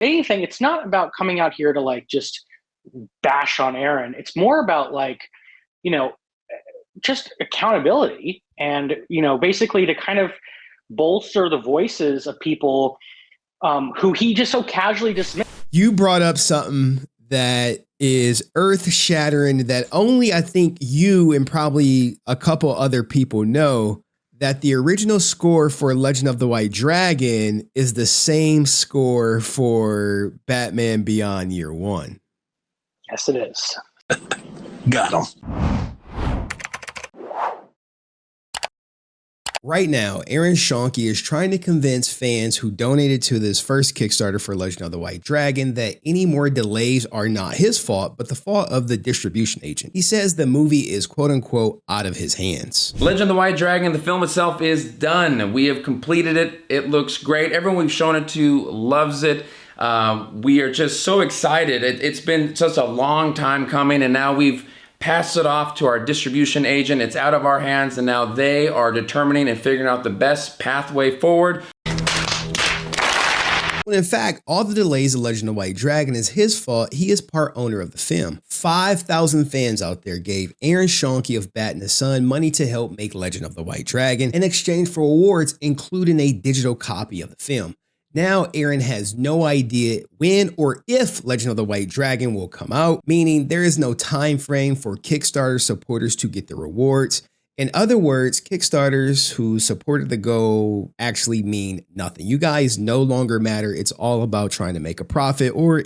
anything, it's not about coming out here to like just bash on Aaron. It's more about like, you know, just accountability and, basically to kind of bolster the voices of people who he just so casually dismissed. You brought up something that is earth shattering that only I think you and probably a couple other people know, that the original score for Legend of the White Dragon is the same score for Batman Beyond Year One. Yes, it is. Got him. Right now, Aaron Schoenke is trying to convince fans who donated to this first Kickstarter for Legend of the White Dragon that any more delays are not his fault, but the fault of the distribution agent. He says the movie is quote unquote out of his hands. Legend of the White Dragon, the film itself is done. We have completed it. It looks great. Everyone we've shown it to loves it. We are just so excited. It's been such a long time coming, and now we've passed it off to our distribution agent. It's out of our hands, and now they are determining and figuring out the best pathway forward. When in fact, all the delays of Legend of the White Dragon is his fault. He is part owner of the film. 5,000 fans out there gave Aaron Schoenke of Bat and the Sun money to help make Legend of the White Dragon in exchange for awards, including a digital copy of the film. Now, Aaron has no idea when or if Legend of the White Dragon will come out, meaning there is no time frame for Kickstarter supporters to get the rewards. In other words, Kickstarters who supported the goal actually mean nothing. You guys no longer matter. It's all about trying to make a profit or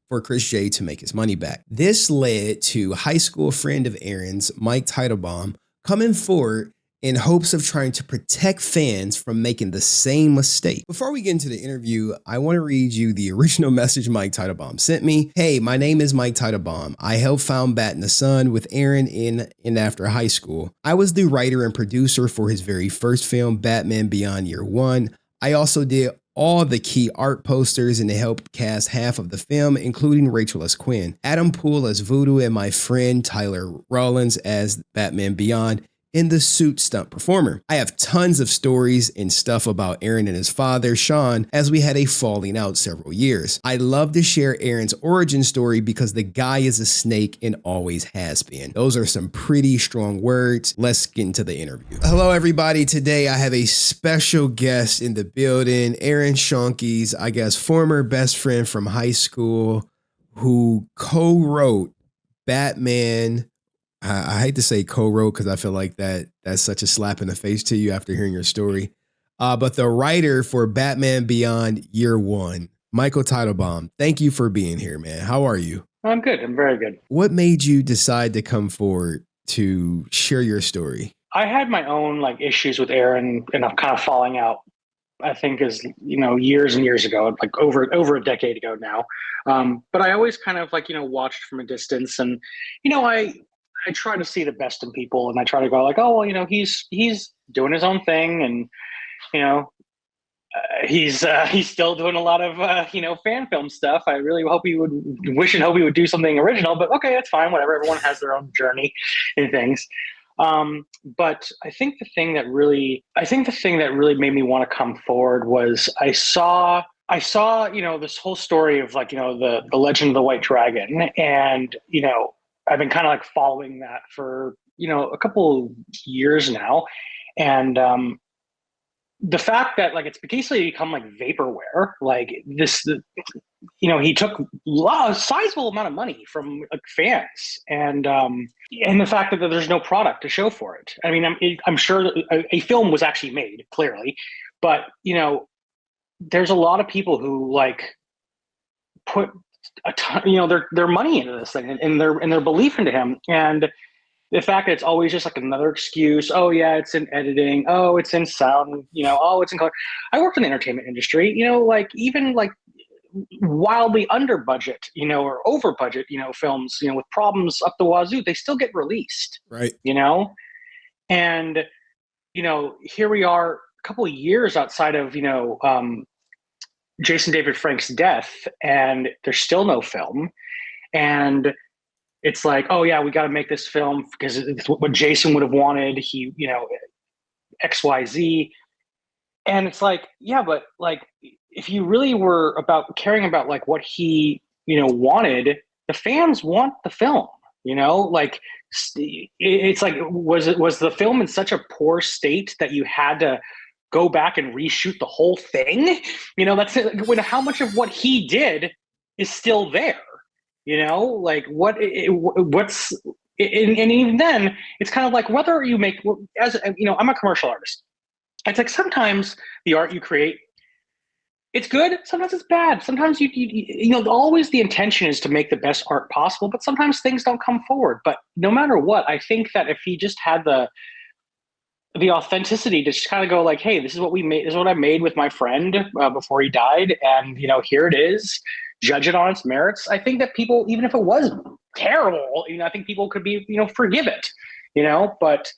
for Chris J to make his money back. This led to high school friend of Aaron's, Mike Teitelbaum, coming forward in hopes of trying to protect fans from making the same mistake. Before we get into the interview, I want to read you the original message Mike Teitelbaum sent me. Hey, my name is Mike Teitelbaum. I helped found Bat and the Sun with Aaron in and after high school. I was the writer and producer for his very first film, Batman Beyond Year One. I also did all the key art posters and helped cast half of the film, including Rachel as Quinn, Adam Poole as Voodoo, and my friend Tyler Rollins as Batman Beyond in the suit stunt performer. I have tons of stories and stuff about Aaron and his father, Sean, as we had a falling out several years. I love to share Aaron's origin story because the guy is a snake and always has been. Those are some pretty strong words. Let's get into the interview. Hello, everybody. Today, I have a special guest in the building, Aaron Schoenke's, I guess, former best friend from high school who co-wrote Batman. I hate to say co-wrote because I feel like that's such a slap in the face to you after hearing your story. But the writer for Batman Beyond Year One, Michael Teitelbaum, thank you for being here, man. How are you? I'm good. I'm very good. What made you decide to come forward to share your story? I had my own like issues with Aaron and I'm kind of falling out. I think is, years and years ago, like over a decade ago now. But I always kind of like, watched from a distance and, I try to see the best in people and I try to go like, oh, well, he's doing his own thing. And, he's still doing a lot of, fan film stuff. I really hope he would do something original, but okay, that's fine. Whatever. Everyone has their own journey and things. But I think the thing that really made me want to come forward was I saw, this whole story of like, the Legend of the White Dragon and, I've been kind of like following that for, a couple years now. And the fact that like it's basically become like vaporware, like this, he took a sizable amount of money from like fans and the fact that there's no product to show for it. I mean, I'm sure that a film was actually made clearly, but, there's a lot of people who like put a ton, their money into this thing and their belief into him. And the fact that it's always just like another excuse. Oh yeah, it's in editing. Oh, it's in sound, oh, it's in color. I worked in the entertainment industry, like even like wildly under budget, or over budget, films, with problems up the wazoo, they still get released. Right. And, here we are a couple of years outside of, Jason David Frank's death and there's still no film. And it's like, oh yeah, we got to make this film because it's what Jason would have wanted. He, XYZ. And it's like, yeah, but like if you really were about caring about like what he, wanted, the fans want the film, like it's like, was the film in such a poor state that you had to go back and reshoot the whole thing? That's it. When how much of what he did is still there, like what's, and even then it's kind of like whether you make, as I'm a commercial artist. It's like sometimes the art you create, it's good. Sometimes it's bad. Sometimes always the intention is to make the best art possible, but sometimes things don't come forward. But no matter what, I think that if he just had the authenticity to just kind of go like, hey, this is what we made. This is what I made with my friend before he died. And, here it is. Judge it on its merits. I think that people, even if it was terrible, I think people could be, forgive it, but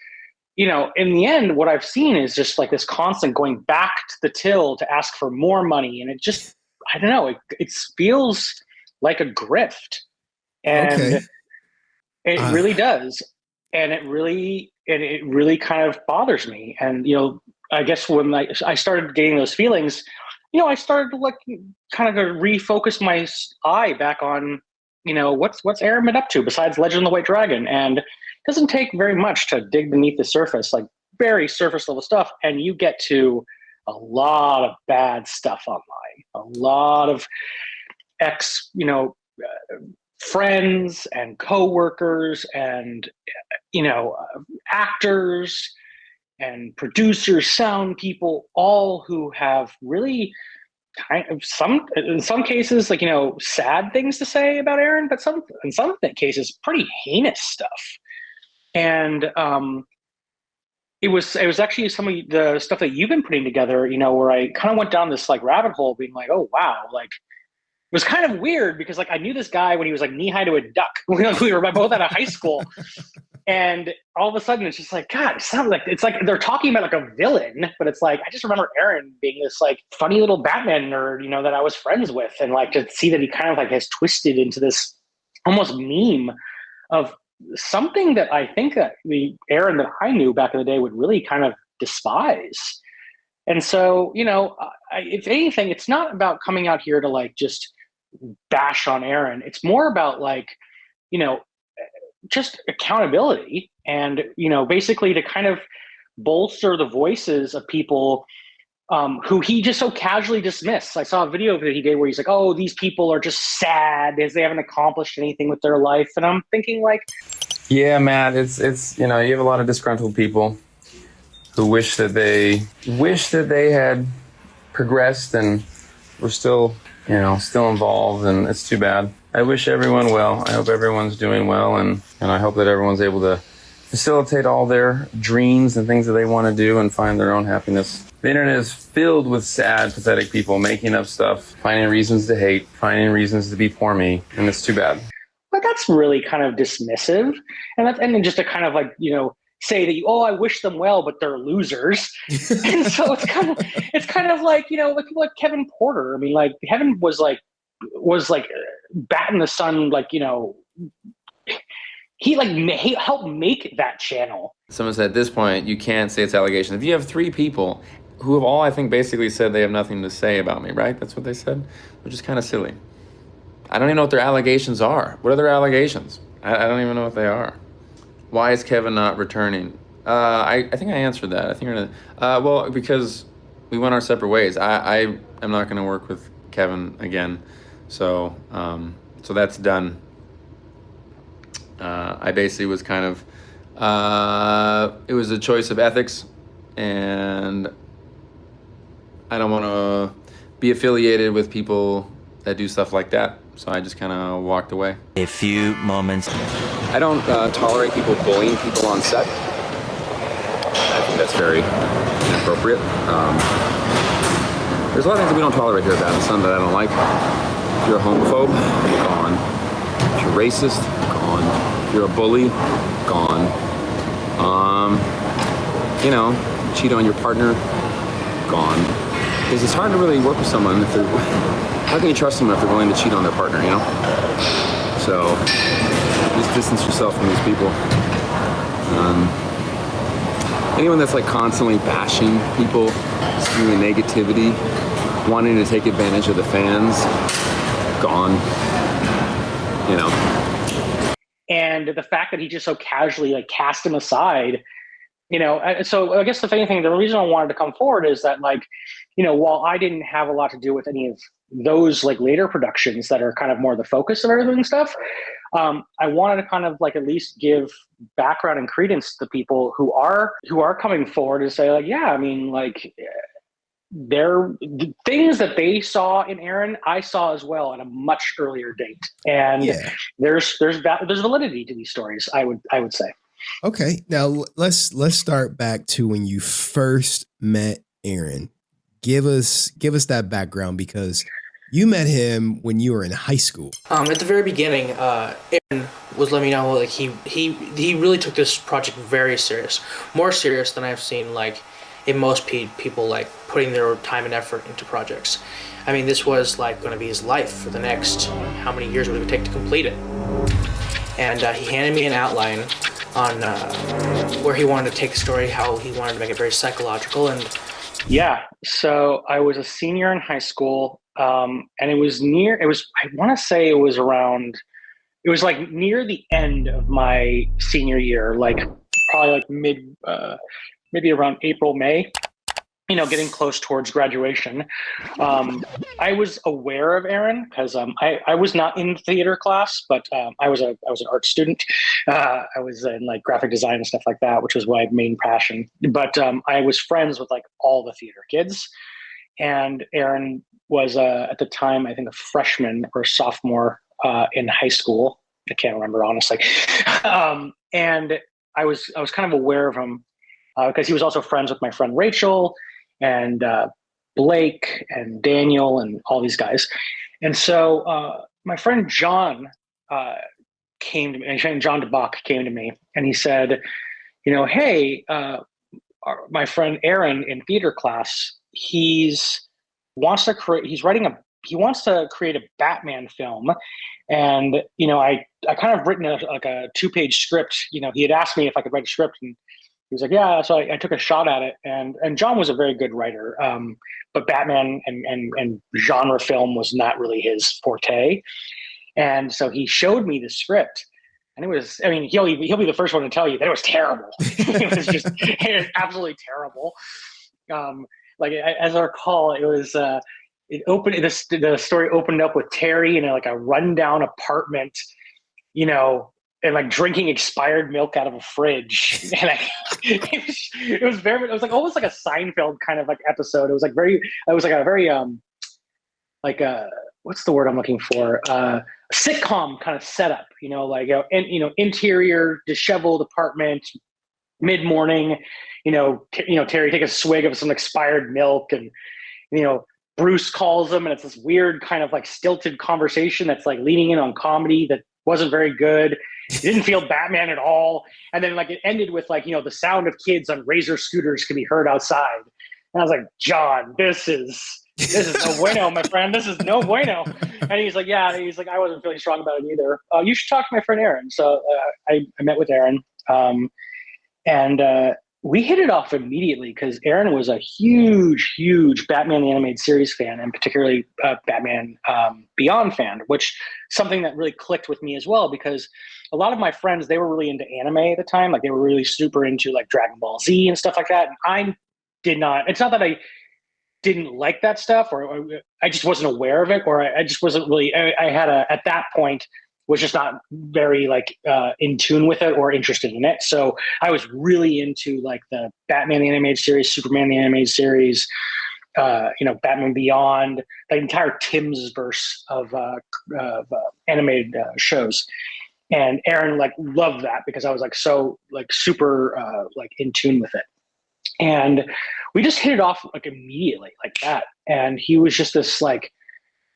in the end, what I've seen is just like this constant going back to the till to ask for more money. And it just, I don't know, it feels like a grift. And it really does. And it really kind of bothers me. And, I guess when I started getting those feelings, I started to like kind of refocus my eye back on, what's Aaron been up to besides Legend of the White Dragon? And it doesn't take very much to dig beneath the surface, like very surface level stuff. And you get to a lot of bad stuff online, a lot of friends and coworkers and, actors and producers, sound people, all who have really kind of in some cases, like, sad things to say about Aaron, but in some cases, pretty heinous stuff. And it was actually some of the stuff that you've been putting together, where I kind of went down this like rabbit hole being like, oh, wow, like it was kind of weird because like I knew this guy when he was like knee high to a duck. We were both out of high school. And all of a sudden it's just like, God, it sounds like, it's like they're talking about like a villain, but it's like, I just remember Aaron being this like funny little Batman nerd, that I was friends with. And like to see that he kind of like has twisted into this almost meme of something that I think that the Aaron that I knew back in the day would really kind of despise. And so, if anything, it's not about coming out here to like just bash on Aaron. It's more about like, just accountability and, basically to kind of bolster the voices of people who he just so casually dismissed. I saw a video that he did where he's like, oh, these people are just sad as they haven't accomplished anything with their life. And I'm thinking like, yeah, Matt, it's you have a lot of disgruntled people who wish that they had progressed and were still involved, and it's too bad. I wish everyone well. I hope everyone's doing well, and I hope that everyone's able to facilitate all their dreams and things that they want to do and find their own happiness. The internet is filled with sad, pathetic people making up stuff, finding reasons to hate, finding reasons to be poor me, and it's too bad. But that's really kind of dismissive, and then just to kind of like say that I wish them well, but they're losers. And so it's kind of like like people like Kevin Porter. I mean, like Kevin was like bat in the sun, like he helped make that channel. Someone said at this point you can't say it's allegations. If you have 3 people who have all, I think, basically said they have nothing to say about me, right? That's what they said, which is kind of silly. I don't even know what their allegations are. What are their allegations? I don't even know what they are. Why is Kevin not returning? I think I answered that. I think we're gonna. Well, because we went our separate ways. I am not going to work with Kevin again. So that's done. I basically was kind of. It was a choice of ethics, and I don't want to be affiliated with people that do stuff like that. So I just kind of walked away. A few moments. I don't tolerate people bullying people on set. I think that's very inappropriate. There's a lot of things that we don't tolerate here about some that I don't like. If you're a homophobe, gone. If you're racist, gone. If you're a bully, gone. Cheat on your partner, gone. Because it's hard to really work with someone if they're. How can you trust them if they're willing to cheat on their partner, So, just distance yourself from these people. Anyone that's like constantly bashing people, spewing negativity, wanting to take advantage of the fans, gone. You know. And the fact that he just so casually like cast him aside, you know. So I guess the funny thing, the reason I wanted to come forward is that, like, you know, while I didn't have a lot to do with any of those like later productions that are kind of more the focus of everything and stuff, I wanted to kind of like at least give background and credence to the people who are coming forward and say like, yeah, I mean, like, they're the things that they saw in Aaron, I saw as well at a much earlier date, and there's validity to these stories. I would say. Okay, now let's start back to when you first met Aaron. Give us that background, because you met him when you were in high school. At the very beginning, Aaron was letting me know like he really took this project very serious, more serious than I've seen like in most people like putting their time and effort into projects. I mean, this was like going to be his life for the next how many years would it would take to complete it. And he handed me an outline on where he wanted to take the story, how he wanted to make it very psychological. And yeah, so I was a senior in high school, and I want to say it was like near the end of my senior year, like probably like maybe around April, May, you know, getting close towards graduation. I was aware of Aaron because I was not in theater class, but I was an art student. I was in like graphic design and stuff like that, which was my main passion. But I was friends with like all the theater kids, and Aaron was at the time, I think, a freshman or sophomore in high school. I can't remember honestly. And I was kind of aware of him because he was also friends with my friend Rachel and Blake and Daniel and all these guys. And so my friend John came to me, and John DeBach came to me, and he said, you know, hey, my friend Aaron in theater class, he wants to create a Batman film. And, you know, I kind of written a 2-page script. You know, he had asked me if I could write a script, and he was like, yeah. So I took a shot at it, and John was a very good writer. But Batman and genre film was not really his forte. And so he showed me the script, and it was, I mean, he'll be the first one to tell you that it was terrible. It was absolutely terrible. Like, as I recall, it was, the story opened up with Terry in like a rundown apartment, you know, and like drinking expired milk out of a fridge. And it was like almost like a Seinfeld kind of like episode. It was a very what's the word I'm looking for? Sitcom kind of setup, you know, like, interior disheveled apartment, mid-morning, Terry take a swig of some expired milk, and, you know, Bruce calls him, and it's this weird kind of like stilted conversation that's like leaning in on comedy that wasn't very good. It didn't feel Batman at all. And then like it ended with like, you know, the sound of kids on Razor scooters can be heard outside. And I was like, John, this is no bueno, my friend. This is no bueno. And he's like, yeah. He's like, I wasn't feeling strong about it either. You should talk to my friend Aaron. So I met with Aaron, and we hit it off immediately because Aaron was a huge Batman the Animated Series fan, and particularly Batman Beyond fan, which something that really clicked with me as well, because a lot of my friends, they were really into anime at the time. Like, they were really super into like Dragon Ball Z and stuff like that. And I did not. It's not that I didn't like that stuff, or I just wasn't aware of it, or I just wasn't really, I had at that point, was just not very like in tune with it or interested in it. So I was really into like the Batman the Animated Series, Superman the Animated Series, Batman Beyond, the entire Tim's verse of animated shows. And Aaron like loved that because I was like so like super like in tune with it. And we just hit it off like immediately like that. And he was just this like,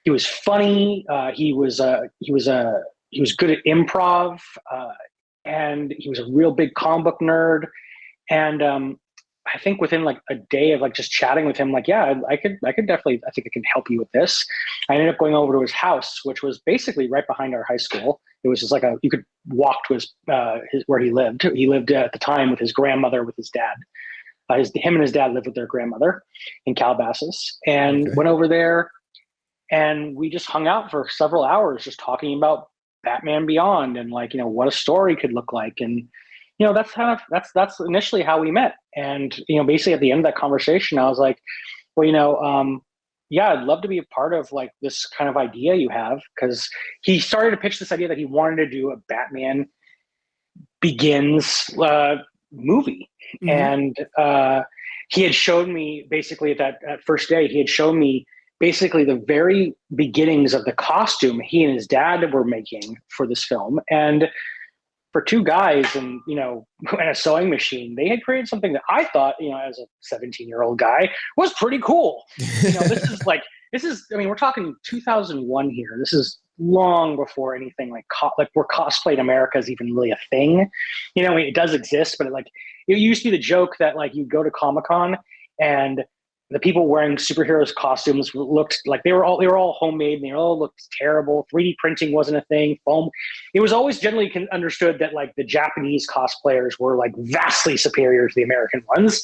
he was funny. He was good at improv, and he was a real big comic book nerd. And I think within like a day of like just chatting with him, like, yeah, I could definitely, I think I can help you with this. I ended up going over to his house, which was basically right behind our high school. It was just like you could walk to where he lived. He lived at the time with his grandmother, with his dad. Him and his dad lived with their grandmother in Calabasas, and Okay. went over there, and we just hung out for several hours, just talking about Batman Beyond and like, what a story could look like. And, that's initially how we met. And, basically at the end of that conversation, I was like, well, yeah, I'd love to be a part of like this kind of idea you have. Cause he started to pitch this idea that he wanted to do a Batman Begins movie. Mhm. And he had showed me basically at first day, he had shown me basically the very beginnings of the costume he and his dad were making for this film. And for two guys and, and a sewing machine, they had created something that I thought, as a 17-year-old guy, was pretty cool. We're talking 2001 here. This is long before anything like where cosplay in America is even really a thing. It does exist, but it used to be the joke that like you go to Comic-Con and the people wearing superheroes costumes looked like they were all homemade and they all looked terrible. 3D printing wasn't a thing. Foam. It was always generally understood that like the Japanese cosplayers were like vastly superior to the American ones.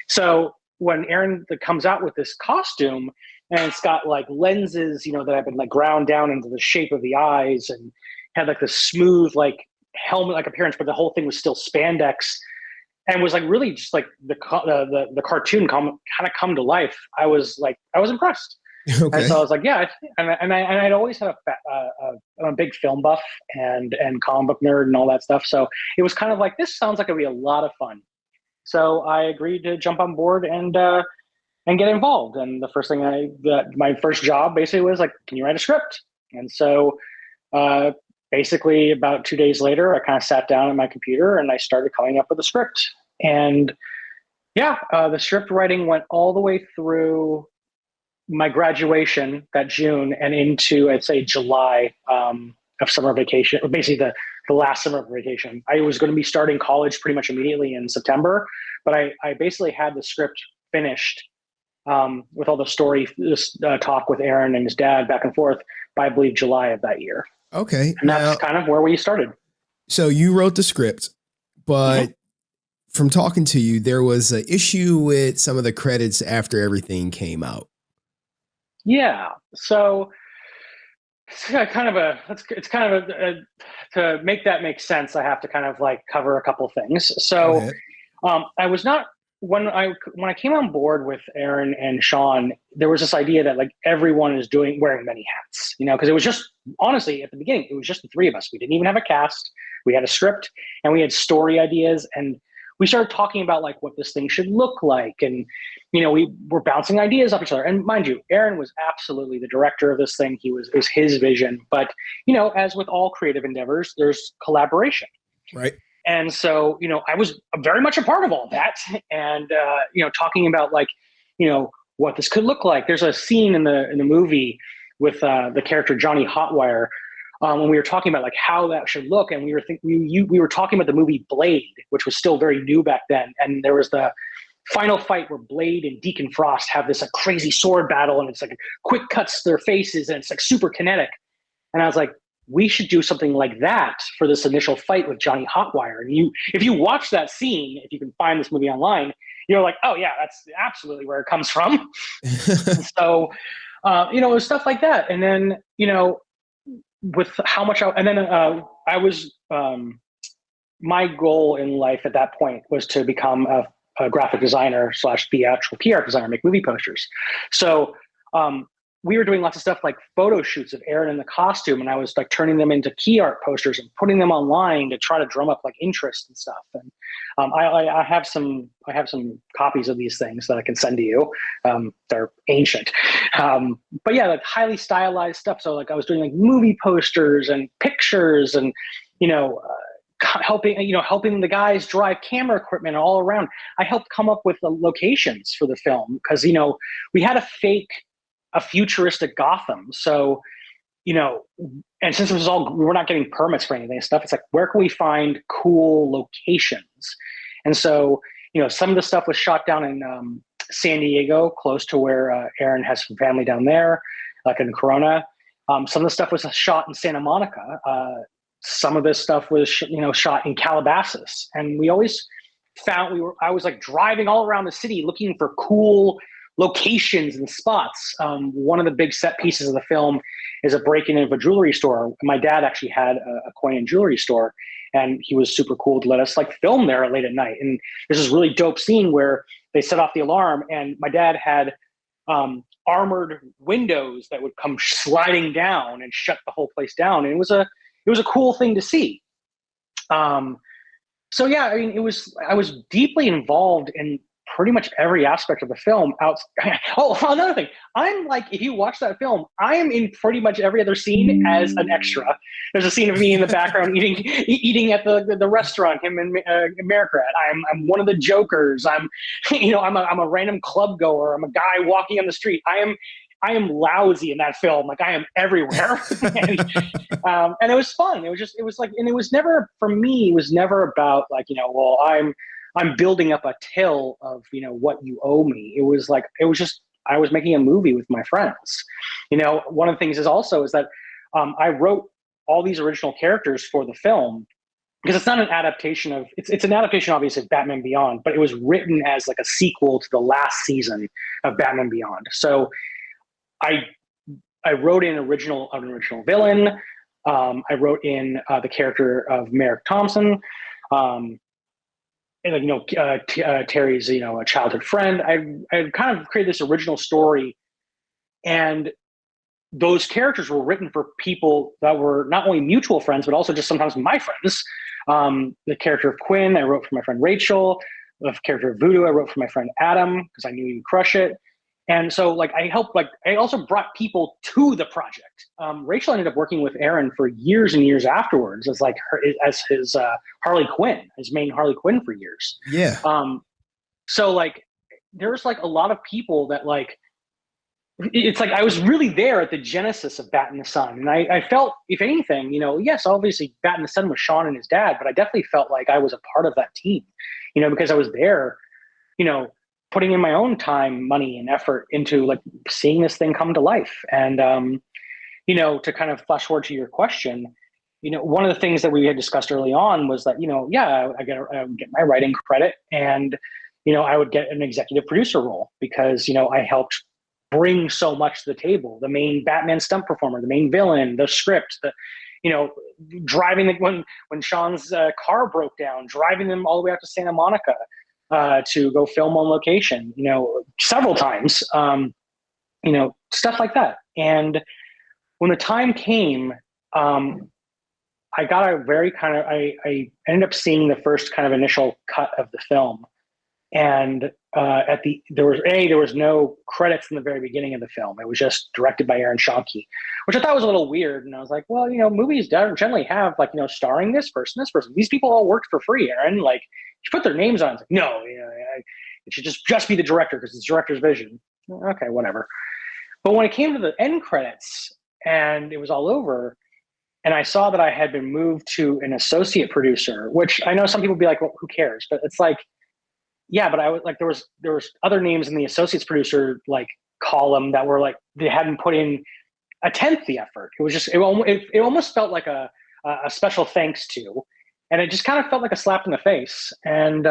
So when Aaron comes out with this costume and it's got like lenses, that have been like ground down into the shape of the eyes and had like the smooth like helmet like appearance, but the whole thing was still spandex. And was like really just like the cartoon kind of come to life. I was impressed. Okay. And so I was like, yeah. And I'd always had I'm a big film buff and comic book nerd and all that stuff. So it was kind of like, this sounds like it'd be a lot of fun. So I agreed to jump on board and get involved. And the first thing my first job basically was like, can you write a script? And so basically about 2 days later, I kind of sat down at my computer and I started coming up with a script. And yeah, the script writing went all the way through my graduation that June and into, I'd say, July of summer vacation, basically the last summer vacation. I was going to be starting college pretty much immediately in September, but I basically had the script finished with all the story talk with Aaron and his dad back and forth by, I believe, July of that year. Okay. And that's kind of where we started. So you wrote the script, but from talking to you, there was an issue with some of the credits after everything came out. Yeah. So it's kind of to make that make sense, I have to kind of like cover a couple things. So I was not, when I came on board with Aaron and Sean, there was this idea that like everyone is wearing many hats, because it was just, honestly, at the beginning, it was just the three of us. We didn't even have a cast. We had a script and we had story ideas, and we started talking about like what this thing should look like. And, we were bouncing ideas off each other. And mind you, Aaron was absolutely the director of this thing. It was his vision. But, as with all creative endeavors, there's collaboration. Right. And so, I was very much a part of all that. And, talking about like, what this could look like. There's a scene in the movie with the character Johnny Hotwire when we were talking about like how that should look. And we were talking about the movie Blade, which was still very new back then. And there was the final fight where Blade and Deacon Frost have this like crazy sword battle, and it's like quick cuts to their faces and it's like super kinetic. And I was like, we should do something like that for this initial fight with Johnny Hotwire. And if you watch that scene, if you can find this movie online, you're like, oh yeah, that's absolutely where it comes from. So, it was stuff like that. And then, with how much I was, my goal in life at that point was to become a graphic designer / theatrical PR designer, make movie posters. So, we were doing lots of stuff like photo shoots of Aaron in the costume, and I was like turning them into key art posters and putting them online to try to drum up like interest and stuff. And I have some copies of these things that I can send to you. They're ancient, but yeah, like highly stylized stuff. So like I was doing like movie posters and pictures, and helping the guys drive camera equipment all around. I helped come up with the locations for the film because we had a futuristic Gotham. So, and since it was we're not getting permits for anything and stuff, it's like, where can we find cool locations? And so, some of the stuff was shot down in San Diego, close to where Aaron has some family down there, like in Corona. Some of the stuff was shot in Santa Monica. Some of this stuff was, shot in Calabasas. And we always I was like driving all around the city looking for cool locations and spots. One of the big set pieces of the film is a break-in of a jewelry store. My dad actually had a coin and jewelry store, and he was super cool to let us like film there late at night. And there's this really dope scene where they set off the alarm, and my dad had armored windows that would come sliding down and shut the whole place down. And it was a cool thing to see. So yeah, I mean, I was deeply involved in pretty much every aspect of the film. Oh, another thing, I'm like, if you watch that film, I am in pretty much every other scene as an extra. There's a scene of me in the background eating at the restaurant. Him and America. I'm one of the jokers. I'm a random club goer. I'm a guy walking on the street. I am lousy in that film. Like I am everywhere. And it was fun. It was like, and it was never, for me, it was never about like, well, I'm building up a till of, what you owe me. It was just, I was making a movie with my friends. One of the things is that I wrote all these original characters for the film, because it's not an adaptation of, it's an adaptation obviously of Batman Beyond, but it was written as like a sequel to the last season of Batman Beyond. So I wrote in an original villain. I wrote in the character of Merrick Thompson. And Terry's a childhood friend. I kind of created this original story, and those characters were written for people that were not only mutual friends but also just sometimes my friends. The character of Quinn I wrote for my friend Rachel. The character of Voodoo I wrote for my friend Adam because I knew he'd crush it. And so like I also brought people to the project. Rachel ended up working with Aaron for years and years afterwards as his Harley Quinn, his main Harley Quinn for years. Yeah. So like there's like a lot of people that like, it's like I was really there at the genesis of Bat in the Sun. And I felt, if anything, yes, obviously Bat in the Sun was Sean and his dad, but I definitely felt like I was a part of that team, because I was there, putting in my own time, money, and effort into like seeing this thing come to life. And, to kind of flash forward to your question, one of the things that we had discussed early on was that, I would get my writing credit, and, I would get an executive producer role because, I helped bring so much to the table. The main Batman stunt performer, the main villain, the script, driving when Sean's car broke down, driving them all the way out to Santa Monica, to go film on location, several times, stuff like that. And when the time came, I got a very kind of, I ended up seeing the first kind of initial cut of the film. And there was no credits in the very beginning of the film. It was just directed by Aaron Schoenke, which I thought was a little weird. And I was like, well, movies generally have like, starring this person. These people all worked for free, Aaron. Like, you put their names on. It's like, no, it should just be the director because it's the director's vision. Okay, whatever. But when it came to the end credits and it was all over, and I saw that I had been moved to an associate producer, which I know some people would be like, well, who cares? But it's like, yeah, but I was like, there was other names in the associates producer like column that were like, they hadn't put in a tenth the effort. It was just, it almost felt like a special thanks to. And it just kind of felt like a slap in the face. And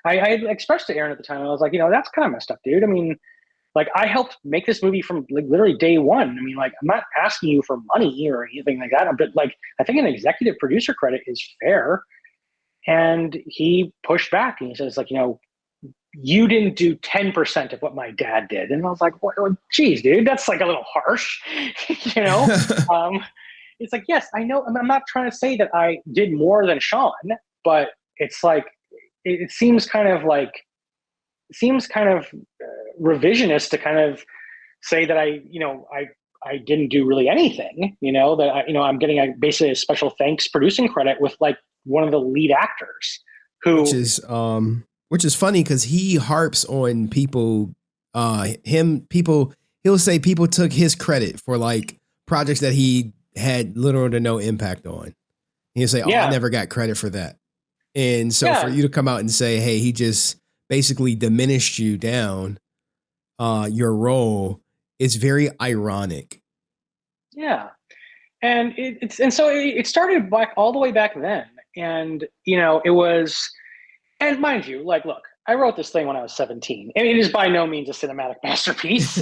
I expressed to Aaron at the time, I was like, that's kind of messed up, dude. I mean, like I helped make this movie from like literally day one. I mean, like I'm not asking you for money or anything like that, but like I think an executive producer credit is fair. And he pushed back and he says like, you didn't do 10% of what my dad did. And I was like, well, geez, dude, that's like a little harsh, It's like, yes, I know. I'm not trying to say that I did more than Sean, but it's like, it seems kind of revisionist to kind of say that I didn't do really anything, that I'm getting basically a special thanks producing credit with like one of the lead actors which is funny because he harps on people, he'll say people took his credit for like projects that he had little to no impact on. He'll say, I never got credit for that. And so for you to come out and say, hey, he just basically diminished you down, your role, is very ironic. Yeah. And it started back all the way back then. And, it was, And mind you, like, look, I wrote this thing when I was 17. And it is by no means a cinematic masterpiece.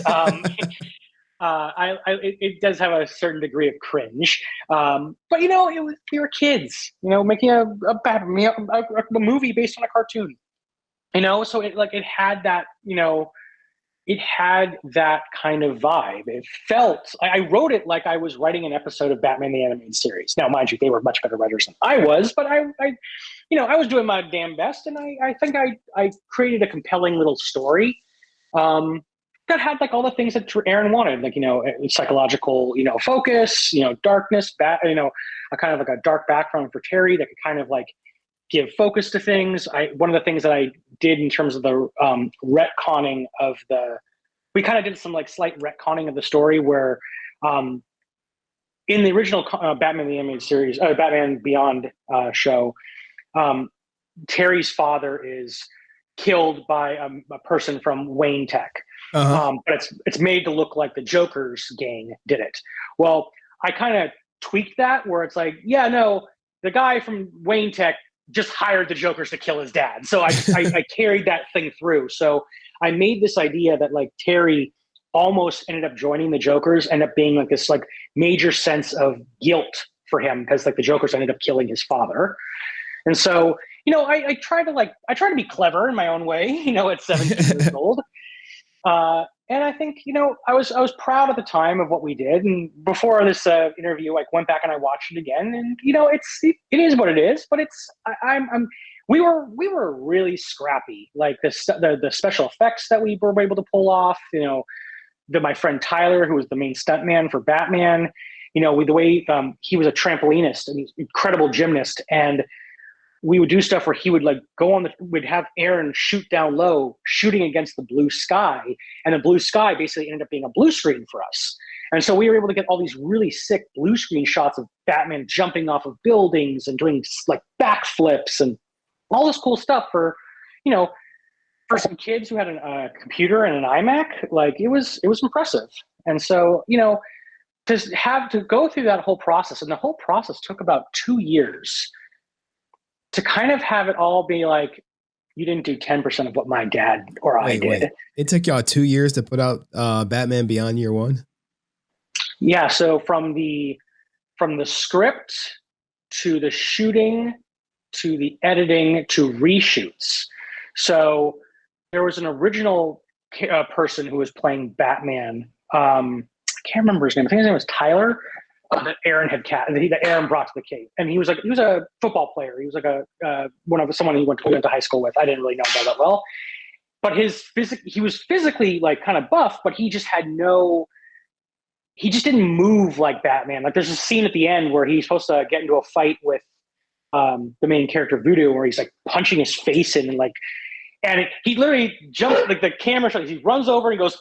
It does have a certain degree of cringe. But, you know, we were kids, you know, making a movie based on a cartoon, you know? So it had that, you know, it had that kind of vibe. It felt, I wrote it like I was writing an episode of Batman the Animated Series. Now, mind you, they were much better writers than I was, but I you know, I was doing my damn best, and I think I created a compelling little story that had like all the things that Aaron wanted, like, you know, psychological, you know, focus, you know, darkness, you know, a kind of like a dark background for Terry that could kind of like give focus to things. One of the things that I did in terms of the retconning of we kind of did some like slight retconning of the story where in the original Batman the Animated Series, Batman Beyond show, Terry's father is killed by a person from Wayne Tech. But it's made to look like the Joker's gang did it. Well, I kind of tweaked that where it's like, yeah, no, the guy from Wayne Tech just hired the Jokers to kill his dad. So I carried that thing through. So I made this idea that like Terry almost ended up joining the Jokers, ended up being like this like major sense of guilt for him because like the Jokers ended up killing his father. And so, you know, I try to be clever in my own way, you know, at 17 years old. And I think, you know, I was proud at the time of what we did. And before this interview, I went back and I watched it again. And, you know, it is what it is. But we were really scrappy. Like the special effects that we were able to pull off. You know, my friend Tyler, who was the main stuntman for Batman. You know, with the way he was a trampolinist and he's an incredible gymnast, and we would do stuff where he would like we'd have Aaron shoot down low, shooting against the blue sky. And the blue sky basically ended up being a blue screen for us. And so we were able to get all these really sick blue screen shots of Batman jumping off of buildings and doing like backflips and all this cool stuff for, you know, for some kids who had a computer and an iMac. Like it was impressive. And so, you know, to go through that whole process, and the whole process took about 2 years to kind of have it all be like, you didn't do 10% of what my dad or I did. Wait. It took y'all 2 years to put out Batman Beyond year one? Yeah. So from the script to the shooting to the editing to reshoots. So there was an original person who was playing Batman. I can't remember his name. I think his name was Tyler. That Aaron that Aaron brought to the Cape, and he was a football player. He was like someone he went to high school with. I didn't really know him that well, but he was physically like kind of buff, but he just didn't move like Batman. Like there's a scene at the end where he's supposed to get into a fight with the main character Voodoo, where he's like punching his face in and he literally jumps, like the camera shows, he runs over and goes.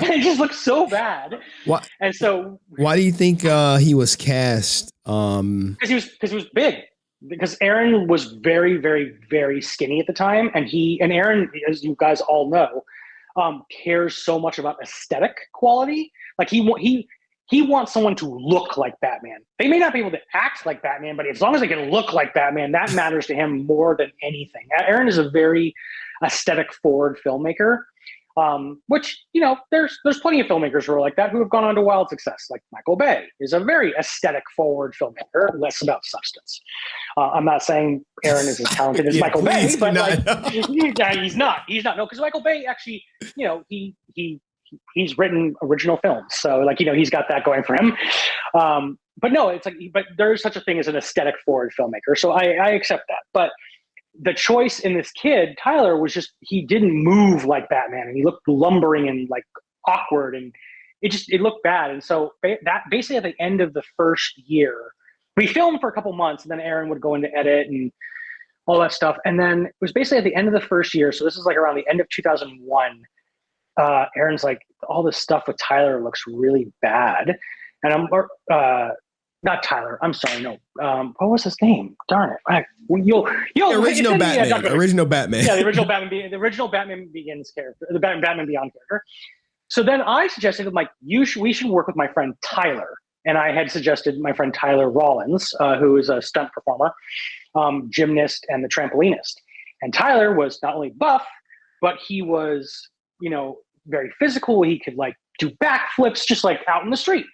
And it just looks so bad. Why? And so, why do you think he was cast? Because he was big. Because Aaron was very, very, very skinny at the time, and Aaron, as you guys all know, cares so much about aesthetic quality. Like he wants someone to look like Batman. They may not be able to act like Batman, but as long as they can look like Batman, that matters to him more than anything. Aaron is a very aesthetic forward filmmaker. Which, you know, there's plenty of filmmakers who are like that who have gone on to wild success. Like Michael Bay is a very aesthetic forward filmmaker, less about substance. I'm not saying Aaron is as talented as Michael Bay, but he's not. No, because Michael Bay actually, you know, he's written original films, so like, you know, he's got that going for him. But no, it's like, but there's such a thing as an aesthetic forward filmmaker, so I accept that, but. The choice in this kid, Tyler, was just, he didn't move like Batman, and he looked lumbering and like awkward, and it looked bad. And so that basically at the end of the first year, we filmed for a couple months, and then Aaron would go into edit and all that stuff. And then it was basically at the end of the first year. So this is like around the end of 2001. Aaron's like, all this stuff with Tyler looks really bad. And I'm, not Tyler. I'm sorry. No. What was his name? Darn it. Original Batman. Original Batman. Yeah, the original Batman Begins character, the Batman Beyond character. So then I suggested, like, we should work with my friend Tyler. And I had suggested my friend Tyler Rollins, who is a stunt performer. gymnast and the trampolinist. And Tyler was not only buff, but he was, very physical. He could like do backflips just like out in the street.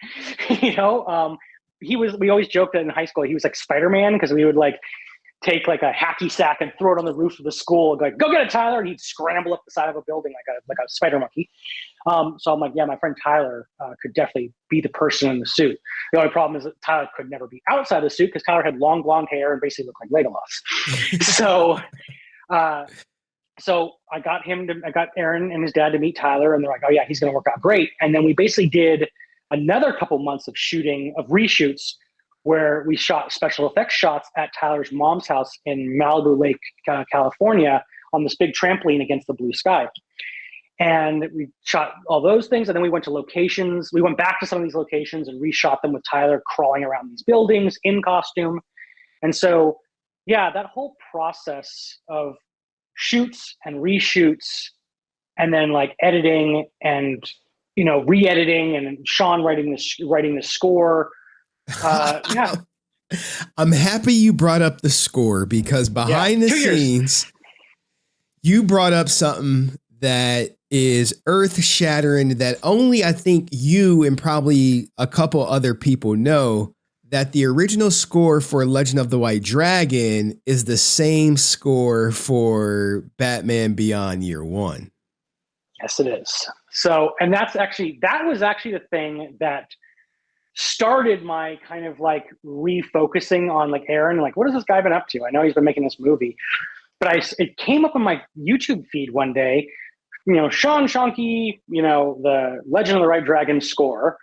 We always joked that in high school he was like Spider-Man, because we would like take like a hacky sack and throw it on the roof of the school and like, go get it, Tyler. And he'd scramble up the side of a building like a spider monkey. So I'm like, yeah, my friend Tyler could definitely be the person in the suit. The only problem is that Tyler could never be outside the suit because Tyler had long blonde hair and basically looked like Legolas. So I got Aaron and his dad to meet Tyler, and they're like, oh yeah, he's going to work out great. And then we basically did another couple months of reshoots where we shot special effects shots at Tyler's mom's house in Malibu Lake, California, on this big trampoline against the blue sky. And we shot all those things. And then we went to locations. We went back to some of these locations and reshot them with Tyler crawling around these buildings in costume. And so, yeah, that whole process of shoots and reshoots and then like editing and, re-editing and Sean writing the score. Yeah. I'm happy you brought up the score, because behind the scenes, you brought up something that is earth-shattering that only I think you and probably a couple other people know, that the original score for Legend of the White Dragon is the same score for Batman Beyond Year One. Yes, it is. So, and that was actually the thing that started my kind of like refocusing on like Aaron, like, what has this guy been up to? I know he's been making this movie, but it came up on my YouTube feed one day, Shoenke, the Legend of the White Dragon score.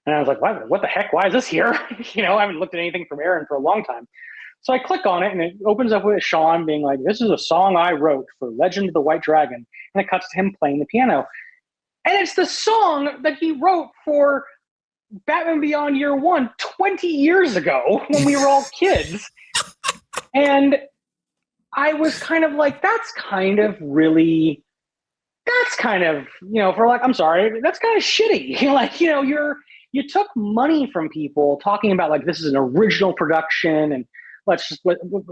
And I was like, what the heck? Why is this here? I haven't looked at anything from Aaron for a long time. So I click on it and it opens up with Sean being like, this is a song I wrote for Legend of the White Dragon. And it cuts to him playing the piano. And it's the song that he wrote for Batman Beyond Year One 20 years ago when we were all kids. And I was kind of like, that's kind of, for like, I'm sorry, that's kind of shitty. Like, you took money from people talking about like, this is an original production. And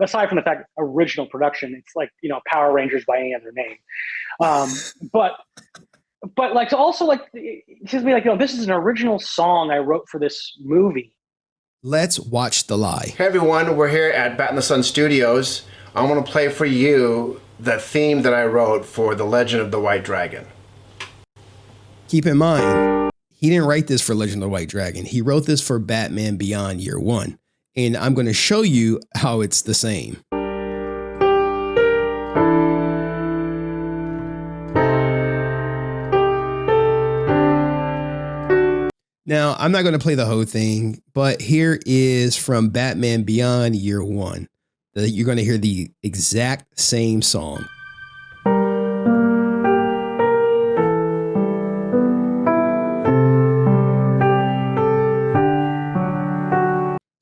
aside from the fact original production, it's like, Power Rangers by any other name. But like to also like, to be like, this is an original song I wrote for this movie. Let's watch the lie. Hey everyone, we're here at Bat in the Sun Studios. I want to play for you the theme that I wrote for The Legend of the White Dragon. Keep in mind, he didn't write this for Legend of the White Dragon. He wrote this for Batman Beyond Year One. And I'm going to show you how it's the same. Now, I'm not going to play the whole thing, but here is from Batman Beyond Year One. You're going to hear the exact same song.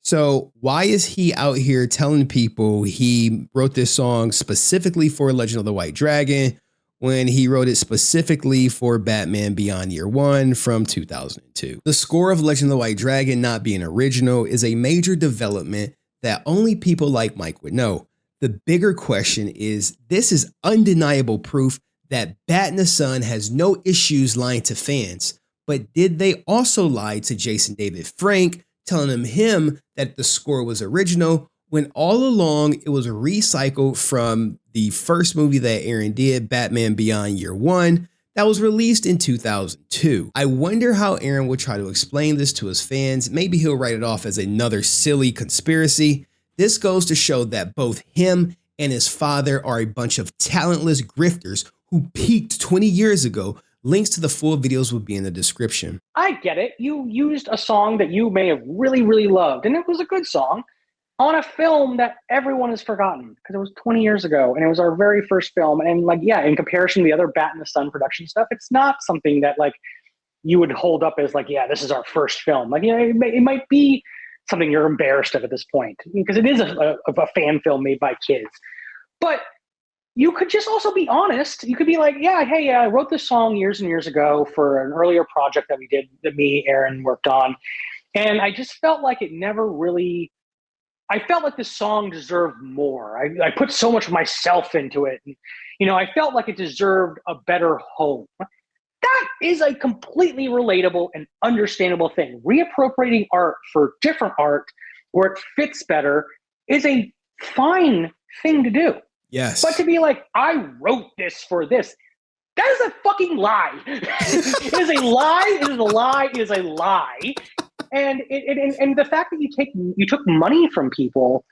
So why is he out here telling people he wrote this song specifically for Legend of the White Dragon when he wrote it specifically for Batman Beyond Year One from 2002? The score of Legend of the White Dragon not being original is a major development that only people like Mike would know. The bigger question is, this is undeniable proof that Bat in the Sun has no issues lying to fans, but did they also lie to Jason David Frank, telling him that the score was original when all along it was recycled from the first movie that Aaron did, Batman Beyond Year One, that was released in 2002. I wonder how Aaron would try to explain this to his fans. Maybe he'll write it off as another silly conspiracy. This goes to show that both him and his father are a bunch of talentless grifters who peaked 20 years ago. Links to the full videos will be in the description. I get it. You used a song that you may have really, really loved, and it was a good song, on a film that everyone has forgotten because it was 20 years ago and it was our very first film. And like, yeah, in comparison to the other Bat in the Sun production stuff, it's not something that like you would hold up as like, yeah, this is our first film. Like, it might be something you're embarrassed of at this point because it is a fan film made by kids. But you could just also be honest. You could be like, yeah, hey, I wrote this song years and years ago for an earlier project that we did, that me, Aaron worked on. And I just felt like it never really I felt like the song deserved more. I put so much of myself into it. And, I felt like it deserved a better home. That is a completely relatable and understandable thing. Reappropriating art for different art where it fits better is a fine thing to do. Yes. But to be like, I wrote this for this, that is a fucking lie. It is a lie. It is a lie. It is a lie. And and the fact that you took money from people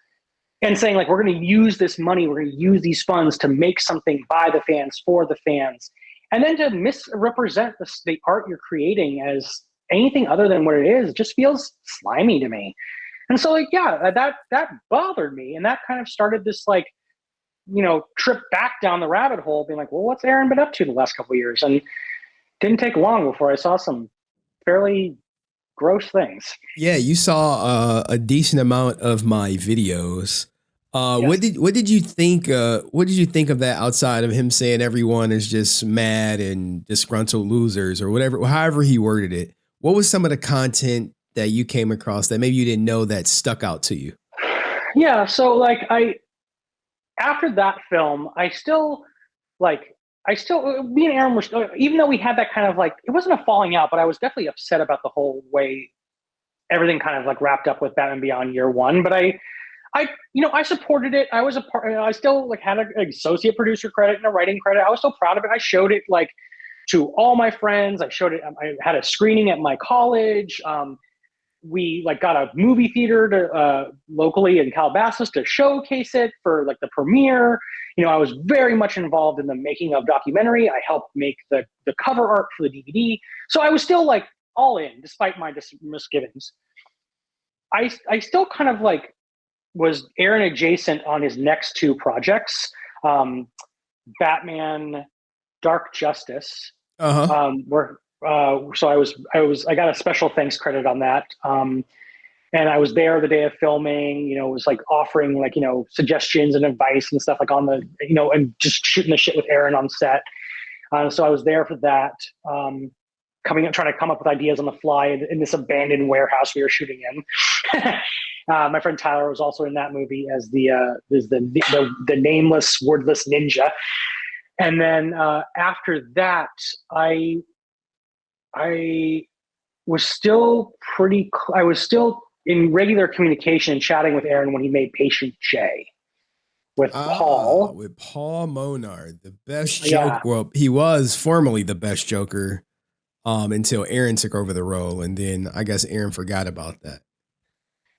and saying like, we're going to use this money, we're going to use these funds to make something by the fans for the fans, and then to misrepresent the art you're creating as anything other than what it is, just feels slimy to me. And so like, yeah, that bothered me, and that kind of started this like, trip back down the rabbit hole, being like, well, what's Aaron been up to the last couple of years? And didn't take long before I saw some fairly gross things. Yeah, you saw a decent amount of my videos. Yes. What did you think? What did you think of that? Outside of him saying everyone is just mad and disgruntled losers, or whatever, however he worded it, what was some of the content that you came across that maybe you didn't know that stuck out to you? Yeah, so like after that film, me and Aaron were still, even though we had that kind of like, it wasn't a falling out, but I was definitely upset about the whole way everything kind of like wrapped up with Batman Beyond Year One. But I supported it. I was a part. I still like had an associate producer credit and a writing credit. I was so proud of it. I showed it like to all my friends. I showed it. I had a screening at my college. We like got a movie theater to locally in Calabasas to showcase it for like the premiere. I was very much involved in the making of documentary. I helped make the cover art for the DVD. So I was still like all in, despite my misgivings. I still kind of like was Aaron adjacent on his next two projects, Batman Dark Justice, where so I got a special thanks credit on that. And I was there the day of filming, was like offering like, suggestions and advice and stuff like on the, and just shooting the shit with Aaron on set. So I was there for that, trying to come up with ideas on the fly in this abandoned warehouse we were shooting in. My friend Tyler was also in that movie as the nameless, wordless ninja. And then after that, I was still in regular communication and chatting with Aaron when he made Patient J with Paul. With Paul Monard, the best joke. Well, he was formerly the best Joker until Aaron took over the role. And then I guess Aaron forgot about that.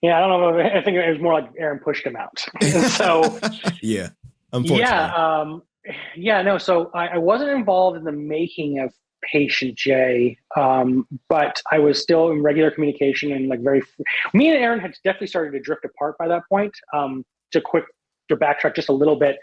Yeah, I don't know. I think it was more like Aaron pushed him out. So yeah, unfortunately. No. So I wasn't involved in the making of Patient J, but I was still in regular communication and like me and Aaron had definitely started to drift apart by that point. To backtrack just a little bit,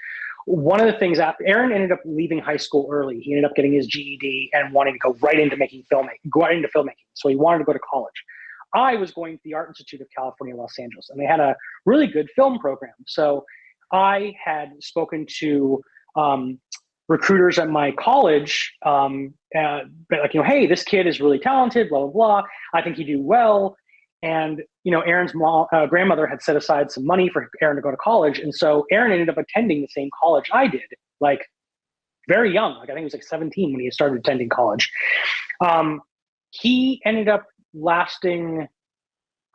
one of the things Aaron ended up leaving high school early. He ended up getting his GED and wanting to go right into filmmaking. So he wanted to go to college. I was going to the Art Institute of California, Los Angeles, and they had a really good film program. So I had spoken to recruiters at my college, like, hey, this kid is really talented, blah, blah, blah. I think he'd do well. And, Aaron's grandmother had set aside some money for Aaron to go to college. And so Aaron ended up attending the same college I did, like very young. Like I think he was like 17 when he started attending college. He ended up lasting,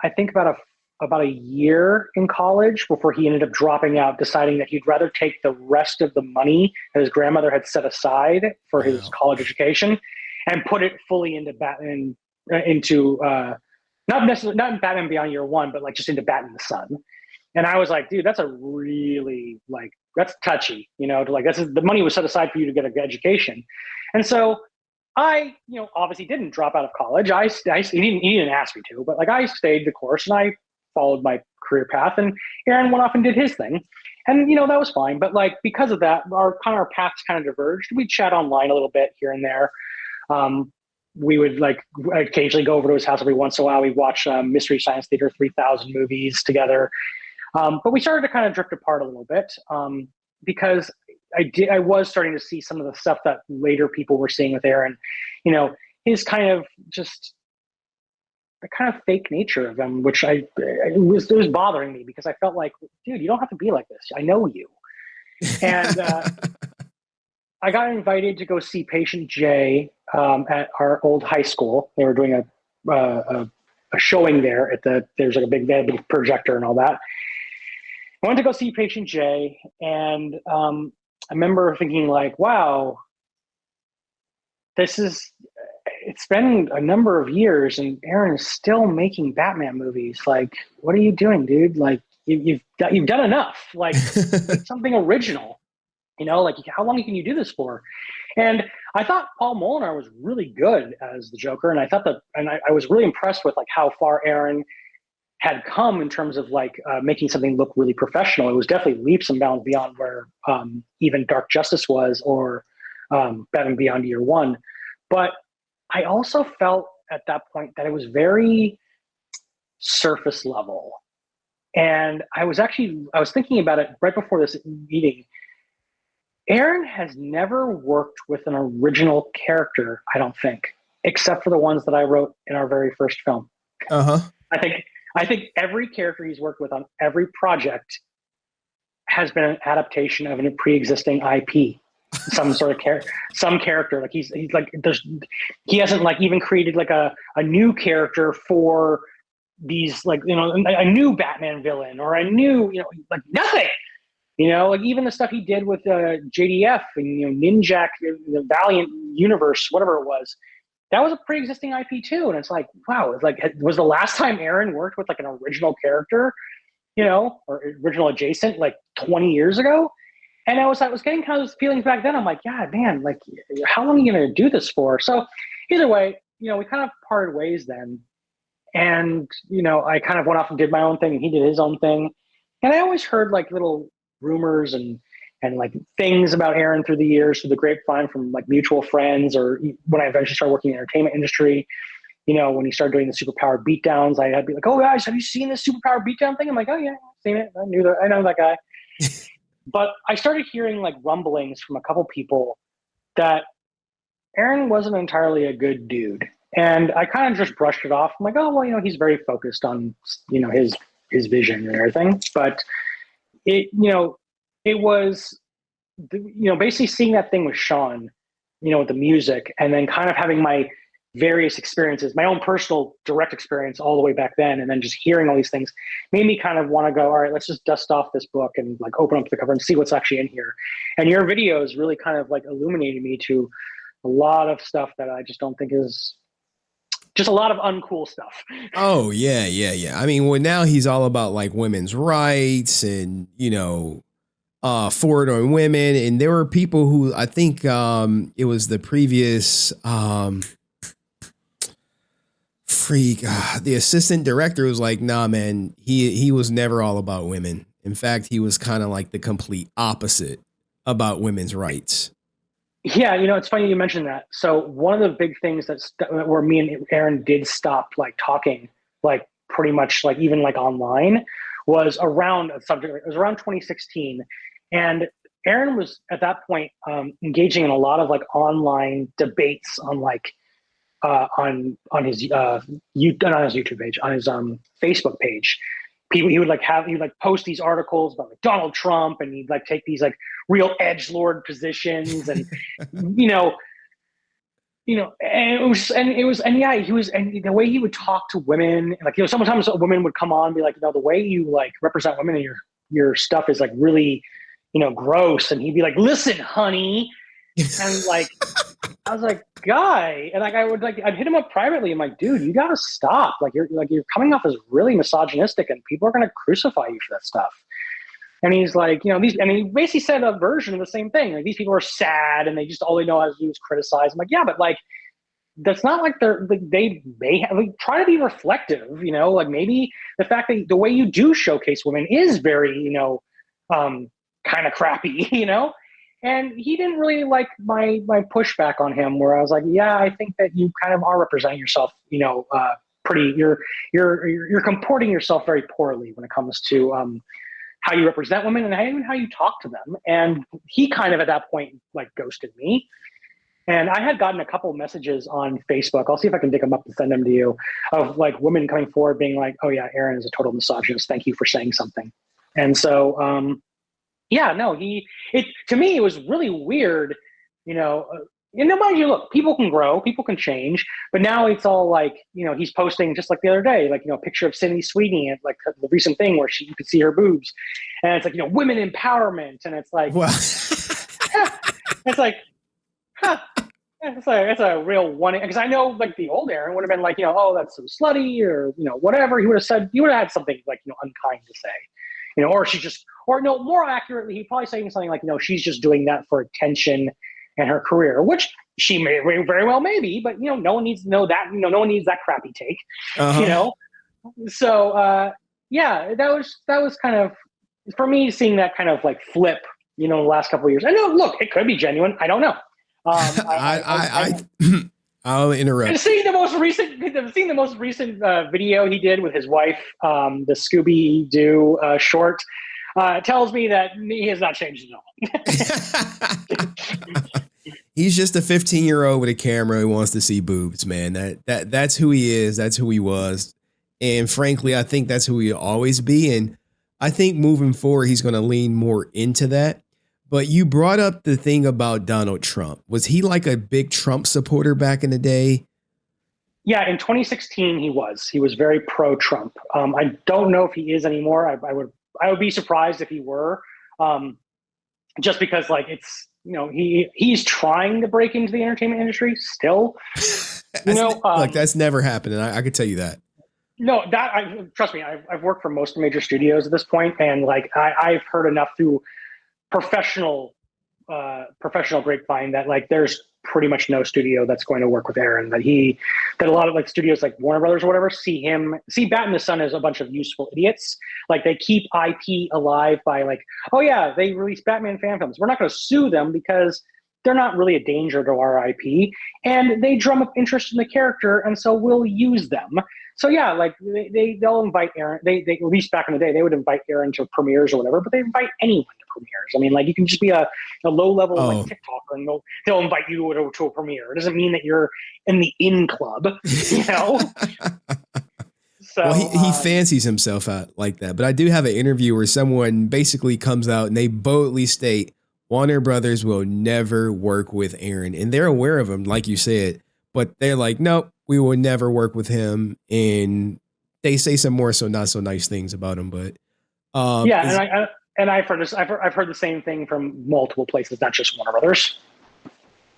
I think about a year in college before he ended up dropping out, deciding that he'd rather take the rest of the money that his grandmother had set aside for his college education and put it fully into Batman, not in Batman Beyond Year One, but like just into Batman the Sun. And I was like, dude, that's a really that's touchy, the money was set aside for you to get an education. And so I, obviously didn't drop out of college. He didn't ask me to, but like I stayed the course and I followed my career path, and Aaron went off and did his thing. And, that was fine. But like, because of that, our paths kind of diverged. We'd chat online a little bit here and there. We would like occasionally go over to his house every once in a while. We'd watch Mystery Science Theater 3000 movies together. But we started to kind of drift apart a little bit because I was starting to see some of the stuff that later people were seeing with Aaron, his kind of just kind of fake nature of him, which it was bothering me because I felt like, dude, you don't have to be like this. I know you. And I got invited to go see Patient J at our old high school. They were doing a showing there there's like they had a big projector and all that. I went to go see Patient J, and I remember thinking like, wow, it's been a number of years and Aaron is still making Batman movies. Like, what are you doing, dude? Like, you've done enough. Like, make something original. Like, how long can you do this for? And I thought Paul Molinar was really good as the Joker, and I thought I was really impressed with like how far Aaron had come in terms of like making something look really professional. It was definitely leaps and bounds beyond where even Dark Justice was, or Batman Beyond Year One. But I also felt at that point that it was very surface level. And I was thinking about it right before this meeting. Aaron has never worked with an original character, I don't think, except for the ones that I wrote in our very first film. Uh-huh. I think every character he's worked with on every project has been an adaptation of a pre-existing IP. Some sort of character. Like he's like, he hasn't like even created like a new character for these, like, a new Batman villain or a new, like nothing. Like even the stuff he did with JDF and Ninjak, the Valiant universe, whatever it was, that was a pre-existing IP too. And it's like, wow, it's like, was the last time Aaron worked with like an original character, or original adjacent, like 20 years ago? And I was getting kind of those feelings back then. I'm like, God, man, like, how long are you going to do this for? So either way, we kind of parted ways then. And, I kind of went off and did my own thing and he did his own thing. And I always heard like little rumors and like things about Aaron through the years, through the grapevine from like mutual friends, or when I eventually started working in the entertainment industry, when he started doing the superpowered beatdowns, I'd be like, oh guys, have you seen this superpowered beatdown thing? I'm like, oh yeah, I've seen it. I know that guy. But I started hearing like rumblings from a couple people that Aaron wasn't entirely a good dude. And I kind of just brushed it off. I'm like, oh, well, he's very focused on, his vision and everything. But it was, basically seeing that thing with Sean, with the music, and then kind of having my various experiences, my own personal direct experience all the way back then, and then just hearing all these things made me kind of want to go, all right, let's just dust off this book and like open up the cover and see what's actually in here. And your videos really kind of like illuminated me to a lot of stuff that I just don't think is, just a lot of uncool stuff. Oh yeah. I mean, well, now he's all about like women's rights and forward on women. And there were people who, I think it was the previous the assistant director was like, nah, man, he was never all about women. In fact, he was kind of like the complete opposite about women's rights. Yeah, it's funny you mentioned that. So one of the big things where me and Aaron did stop like talking, like pretty much like even like online, was around a subject. It was around 2016, and Aaron was at that point engaging in a lot of like online debates on like on his not his YouTube page, on his Facebook page. He would post these articles about like Donald Trump, and he'd like take these like real edgelord positions, and and the way he would talk to women, like sometimes women would come on and be like, the way you like represent women in your stuff is like really gross, and he'd be like, listen, honey, and like I was like, guy, and like I'd hit him up privately. I'm like, dude, you gotta stop. Like you're coming off as really misogynistic, and people are gonna crucify you for that stuff. And he's like, and he basically said a version of the same thing. Like, these people are sad and they just all they know how to do is criticize. I'm like, yeah, but like that's not like they may have, like, try to be reflective. Like maybe the fact that the way you do showcase women is very kind of crappy. And he didn't really like my pushback on him, where I was like, yeah, I think that you kind of are representing yourself, you're comporting yourself very poorly when it comes to how you represent women and even how you talk to them. And he kind of at that point like ghosted me. And I had gotten a couple messages on Facebook. I'll see if I can dig them up and send them to you, of like women coming forward being like, "Oh yeah, Aaron is a total misogynist. Thank you for saying something." And so, yeah, no, to me, it was really weird, you know. And mind you, look, people can grow, people can change, but now it's all like, you know, he's posting just like the other day, like, you know, a picture of Cindy Sweeney at like the recent thing where you could see her boobs, and it's like, you know, women empowerment, and it's like, Well, it's like, huh. It's a real one, because I know like the old Aaron would have been like, you know, oh, that's so slutty, or, you know, whatever. He would have had something like, you know, unkind to say, you know, or no, more accurately, he'd probably say something like, no, she's just doing that for attention and her career, which she may very well maybe, but, you know, no one needs to know that, you know, no one needs that crappy take, you know? So, yeah, that was kind of, for me, seeing that kind of like flip, you know, the last couple of years. I know, look, it could be genuine. I don't know. I'll interrupt. Seeing the most recent video he did with his wife, the Scooby Doo short, tells me that he has not changed at all. He's just a 15-year-old with a camera who wants to see boobs, man. That's who he is. That's who he was. And frankly, I think that's who he'll always be. And I think moving forward, he's going to lean more into that. But you brought up the thing about Donald Trump. Was he like a big Trump supporter back in the day? Yeah, in 2016, he was very pro-Trump. I don't know if he is anymore. I would be surprised if he were, just because like it's, you know, he's trying to break into the entertainment industry still. You know, look, that's never happened, and I can tell you that. No, trust me. I've worked for most major studios at this point, and like I've heard enough through professional grapevine that like there's pretty much no studio that's going to work with Aaron. That a lot of like studios like Warner Brothers or whatever see Bat in the Sun as a bunch of useful idiots. Like they keep IP alive by like, oh yeah, they release Batman fan films. We're not going to sue them because they're not really a danger to our IP, and they drum up interest in the character, and so we'll use them. So yeah, like they'll invite Aaron. They at least back in the day they would invite Aaron to premieres or whatever, but they invite anyone to premieres. I mean, like you can just be a low level like TikToker and they'll invite you to a premiere. It doesn't mean that you're in the in club, you know. So well, he fancies himself out like that. But I do have an interview where someone basically comes out and they boldly state Warner Brothers will never work with Aaron, and they're aware of him, like you said, but they're like, nope, we will never work with him. And they say some more so not so nice things about him, but yeah, and I've heard this. I've heard the same thing from multiple places, not just Warner Brothers.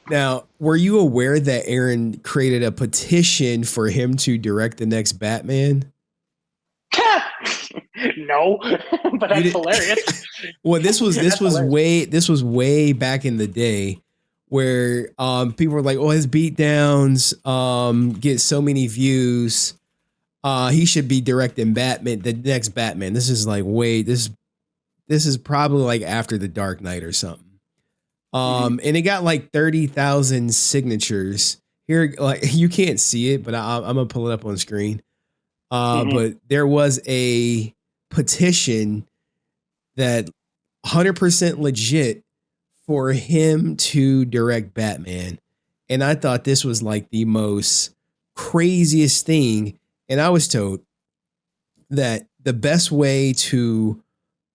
Now, were you aware that Aaron created a petition for him to direct the next Batman? No, but that's hilarious. Well, this was way back in the day where people were like, oh, his beatdowns get so many views. He should be directing Batman, the next Batman. This is like this is probably like after The Dark Knight or something. And it got like 30,000 signatures. Here, like you can't see it, but I'm gonna pull it up on screen. But there was a petition that 100% legit for him to direct Batman. And I thought this was like the most craziest thing. And I was told that the best way to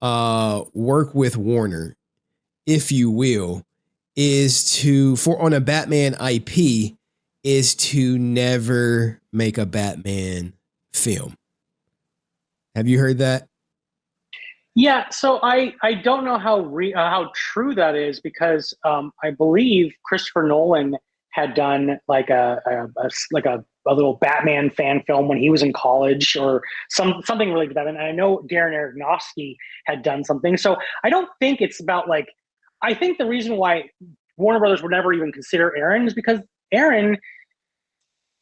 work with Warner, if you will, is on a Batman IP, is to never make a Batman film. Have you heard that? Yeah, so I don't know how true that is, because I believe Christopher Nolan had done like a little Batman fan film when he was in college, or something related to that. And I know Darren Aronofsky had done something. So I don't think it's about like, I think the reason why Warner Brothers would never even consider Aaron is because Aaron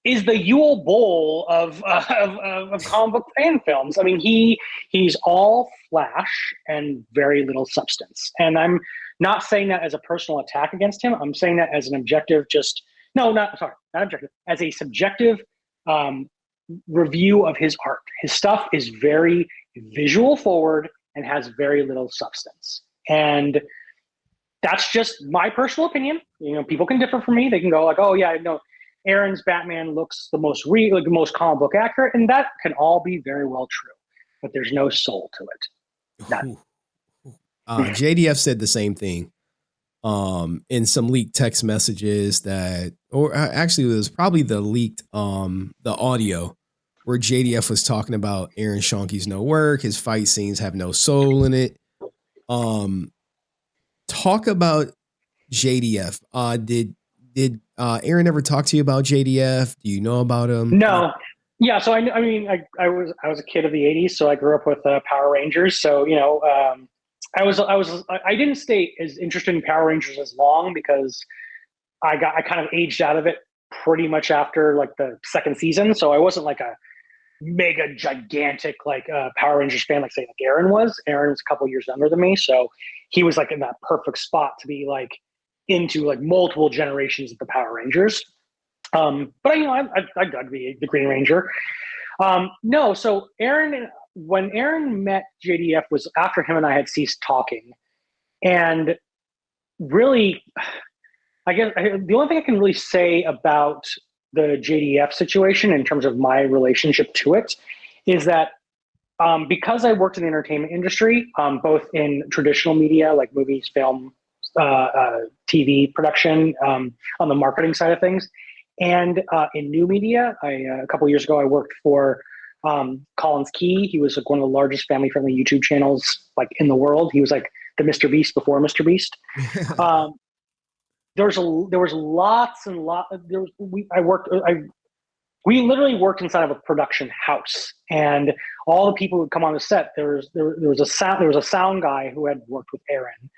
is the Yule Bowl of comic book fan films. I mean, he's all flash and very little substance. And I'm not saying that as a personal attack against him. I'm saying that as an objective, not objective, as a subjective review of his art. His stuff is very visual forward and has very little substance. And that's just my personal opinion. You know, people can differ from me. They can go like, oh yeah, no, Aaron's Batman looks the most real, like the most comic book accurate, and that can all be very well true. But there's no soul to it. None. JDF said the same thing in some leaked text messages that, or actually it was probably the leaked the audio where JDF was talking about Aaron Schoenke's no work, his fight scenes have no soul in it. Talk about JDF. Did Aaron ever talk to you about JDF? Do you know about him? No. Yeah, so I mean, I was a kid of the '80s, so I grew up with Power Rangers. So you know, I didn't stay as interested in Power Rangers as long because I kind of aged out of it pretty much after like the second season. So I wasn't like a mega gigantic like Power Rangers fan like say like Aaron was. Aaron was a couple years younger than me, so he was like in that perfect spot to be like into like multiple generations of the Power Rangers. But you know, I got to be the Green Ranger. No, so when Aaron met JDF was after him and I had ceased talking, and really, I guess the only thing I can really say about the JDF situation in terms of my relationship to it is that because I worked in the entertainment industry, both in traditional media like movies, film, TV production, on the marketing side of things. And in new media, a couple of years ago, I worked for Collins Key. He was like one of the largest family-friendly YouTube channels like in the world. He was like the Mr. Beast before Mr. Beast. There was lots and lots. We literally worked inside of a production house, and all the people who would come on the set. There was a sound guy who had worked with Aaron.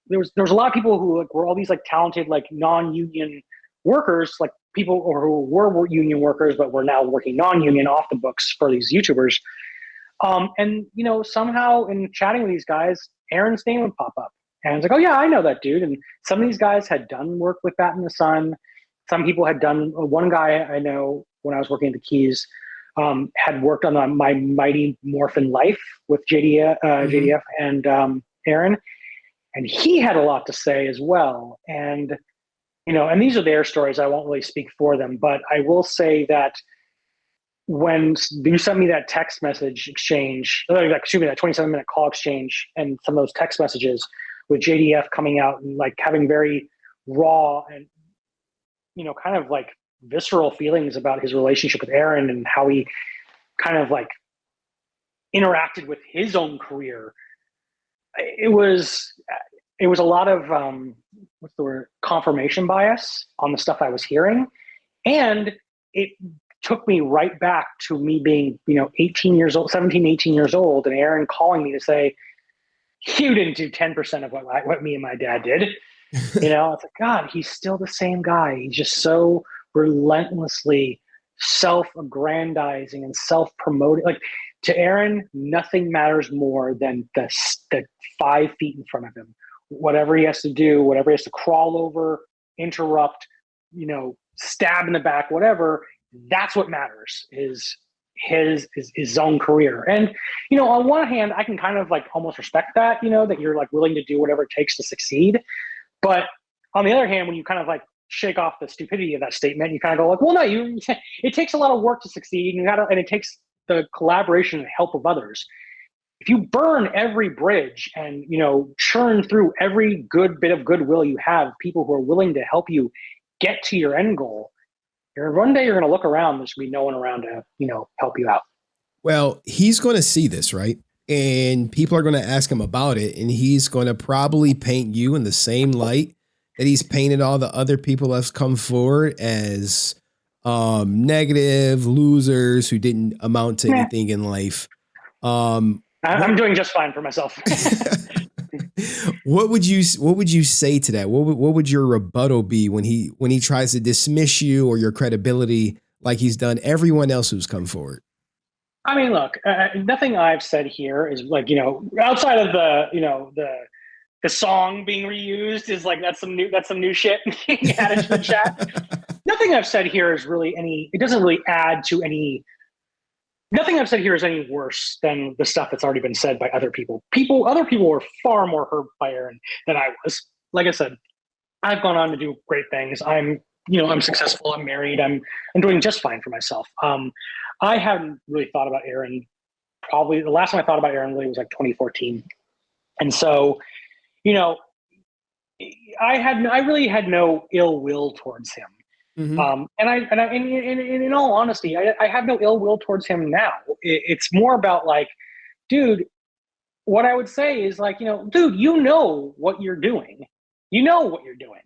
There was a lot of people who like, were all these like talented like non-union workers, like people who were union workers but were now working non-union off the books for these YouTubers. And you know, somehow in chatting with these guys, Aaron's name would pop up, and it's like, oh yeah, I know that dude. And some of these guys had done work with Bat in the Sun. Some people had done. One guy I know when I was working at the Keys had worked on My Mighty Morphin Life with JDF and Aaron, and he had a lot to say as well. And you know, and these are their stories. I won't really speak for them, but I will say that when you sent me that text message exchange, that 27-minute call exchange, and some of those text messages with JDF coming out and like having very raw and, you know, kind of like visceral feelings about his relationship with Aaron and how he kind of like interacted with his own career. It was a lot of what's the word, confirmation bias on the stuff I was hearing, and it took me right back to me being, you know, 18 years old, and Aaron calling me to say, you didn't do 10% of what me and my dad did. You know, it's like, God, he's still the same guy. He's just so relentlessly self-aggrandizing and self-promoting. Like, to Aaron, nothing matters more than the 5 feet in front of him. Whatever he has to do, whatever he has to crawl over, interrupt, you know, stab in the back, whatever, that's what matters, is his own career. And, you know, on one hand, I can kind of like almost respect that, you know, that you're like willing to do whatever it takes to succeed. But on the other hand, when you kind of like shake off the stupidity of that statement, you kind of go like, well, no, it takes a lot of work to succeed, and it takes the collaboration and help of others. If you burn every bridge and, you know, churn through every good bit of goodwill you have, people who are willing to help you get to your end goal, one day you're going to look around, there's going to be no one around to, you know, help you out. Well, he's going to see this, right? And people are going to ask him about it, and he's going to probably paint you in the same light that he's painted all the other people that's come forward as negative losers who didn't amount to anything in life. I'm doing just fine for myself. What would you say to that? What would your rebuttal be when he tries to dismiss you or your credibility like he's done everyone else who's come forward? I mean, look, nothing I've said here is like, you know, outside of the, you know, the song being reused is like, that's some new shit added to the chat. Nothing I've said here is really it doesn't really add to any nothing I've said here is any worse than the stuff that's already been said by other people. Other people were far more hurt by Aaron than I was. Like I said, I've gone on to do great things. I'm successful. I'm married. I'm doing just fine for myself. I hadn't really thought about Aaron. Probably the last time I thought about Aaron really was like 2014. And so, I really had no ill will towards him. Mm-hmm. And in all honesty, I have no ill will towards him now. It's more about like, dude, what I would say is like, dude, you know what you're doing. You know what you're doing.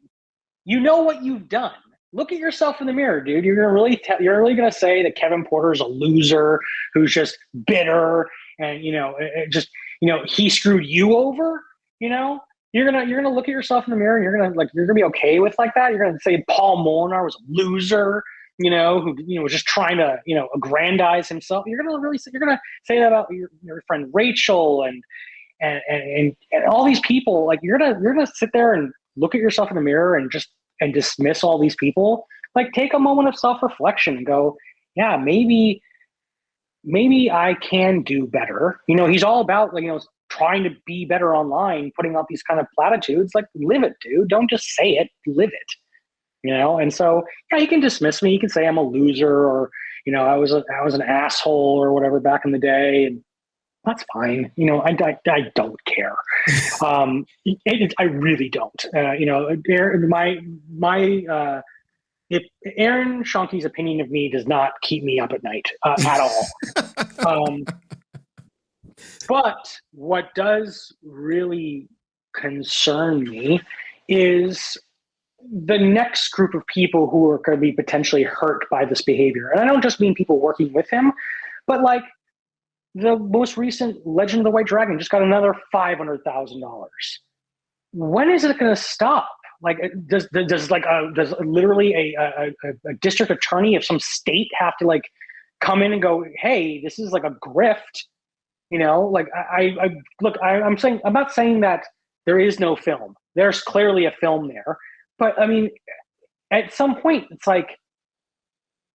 You know what you've done. Look at yourself in the mirror, dude. You're really gonna say that Kevin Porter is a loser who's just bitter and he screwed you over. You're gonna look at yourself in the mirror and you're gonna be okay with like that. You're gonna say Paul Molnar was a loser, who was just trying to aggrandize himself. You're gonna say that about your friend Rachel and all these people. Like you're gonna sit there and look at yourself in the mirror and dismiss all these people. Like take a moment of self-reflection and go, yeah, maybe I can do better. He's all about trying to be better online, putting out these kind of platitudes. Like live it, dude. Don't just say it, live it. And so yeah, he can dismiss me. He can say I'm a loser or I was an asshole or whatever back in the day, and that's fine. I don't care. I really don't. If Aaron Schoenke's opinion of me does not keep me up at night at all. But what does really concern me is the next group of people who are going to be potentially hurt by this behavior. And I don't just mean people working with him, but like the most recent Legend of the White Dragon just got another $500,000. When is it going to stop? Like, does literally a district attorney of some state have to like come in and go, hey, this is like a grift? I'm not saying that there is no film. There's clearly a film there, but I mean, at some point, it's like,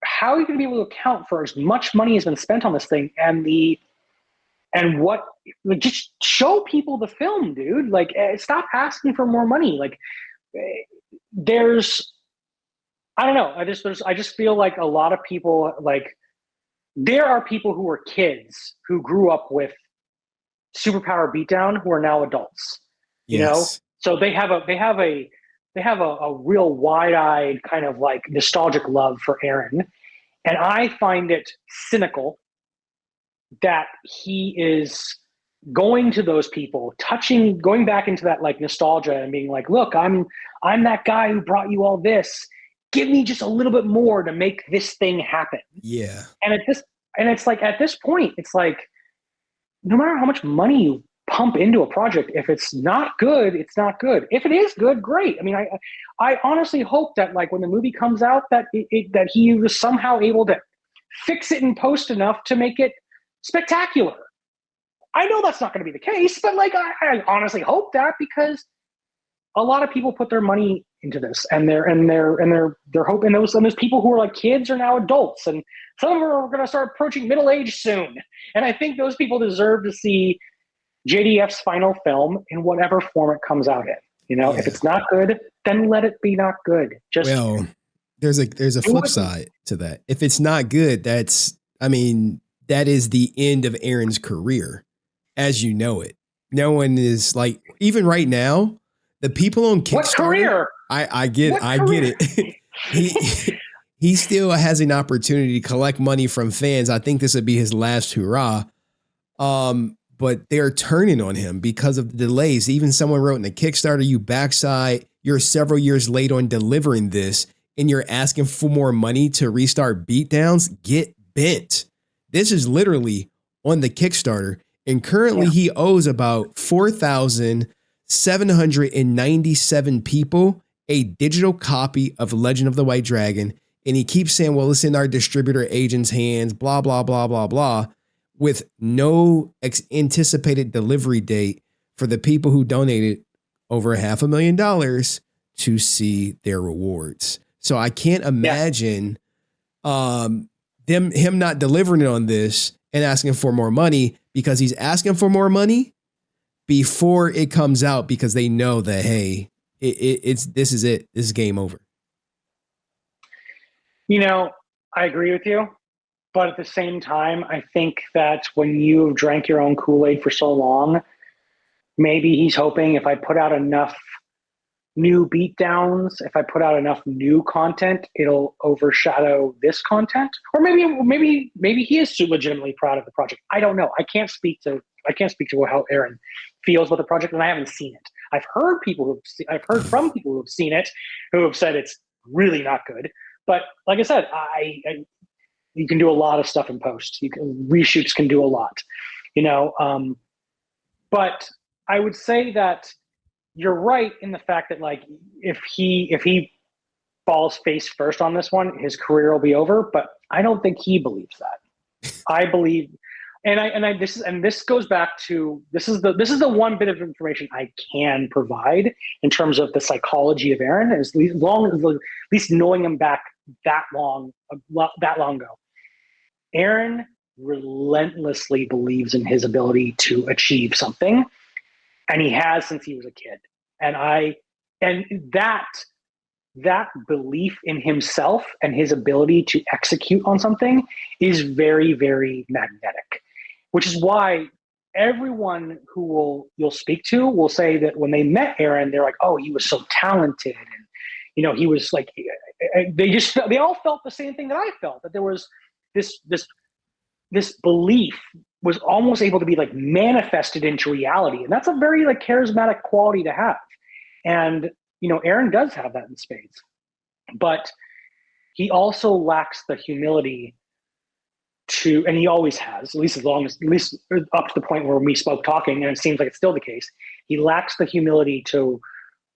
how are you going to be able to account for as much money has been spent on this thing just show people the film, dude. Like, stop asking for more money. Like, I don't know. I just feel like a lot of people, like, there are people who were kids who grew up with Superpower Beatdown who are now adults. Yes. So they have a real wide-eyed kind of like nostalgic love for Aaron. And I find it cynical that he is going to those people, going back into that like nostalgia and being like, look, I'm that guy who brought you all this. Give me just a little bit more to make this thing happen. Yeah. And it's like at this point, it's like no matter how much money you pump into a project, if it's not good, it's not good. If it is good, great. I mean, I honestly hope that like when the movie comes out, that that he was somehow able to fix it in post enough to make it spectacular. I know that's not going to be the case, but like I honestly hope that, because a lot of people put their money into this, and they're hoping those people who are like kids are now adults, and some of them are going to start approaching middle age soon. And I think those people deserve to see JDF's final film in whatever form it comes out in. If it's not good, then let it be not good. There's a flip side to that. If it's not good, that is the end of Aaron's career as you know it. No one is like, even right now, the people on Kickstarter. What career? I get it. He still has an opportunity to collect money from fans. I think this would be his last hurrah. But they're turning on him because of the delays. Even someone wrote in the Kickstarter, you backside, you're several years late on delivering this, and you're asking for more money to restart Beatdowns. Get bent. This is literally on the Kickstarter. And currently he owes about 4,797 people a digital copy of Legend of the White Dragon. And he keeps saying, well, it's in our distributor agent's hands, blah, blah, blah, blah, blah, with no anticipated delivery date for the people who donated over $500,000 to see their rewards. So I can't imagine him not delivering it on this and asking for more money because he's asking for more money before it comes out because they know that, hey, this is it. This is game over. You know, I agree with you. But at the same time, I think that when you've drank your own Kool-Aid for so long, maybe he's hoping if I put out enough new beatdowns, if I put out enough new content, it'll overshadow this content. Or maybe he is legitimately proud of the project. I don't know. I can't speak to how Aaron feels about the project, and I haven't seen it. I've heard from people who have seen it who have said it's really not good. But like I said, you can do a lot of stuff in post. Reshoots can do a lot, but I would say that you're right in the fact that like if he falls face first on this one, his career will be over. But I don't think he believes that. I believe, this goes back to this is the one bit of information I can provide in terms of the psychology of Aaron, at least knowing him back that long ago. Aaron relentlessly believes in his ability to achieve something, and he has since he was a kid. And that belief in himself and his ability to execute on something is very, very magnetic, which is why everyone you'll speak to will say that when they met Aaron, they're like, oh, he was so talented. And, he was like, they all felt the same thing that I felt, that there was this belief was almost able to be like manifested into reality. And that's a very like charismatic quality to have. And, Aaron does have that in spades, but he also lacks the humility and he always has, at least up to the point where we spoke talking, and it seems like it's still the case. He lacks the humility to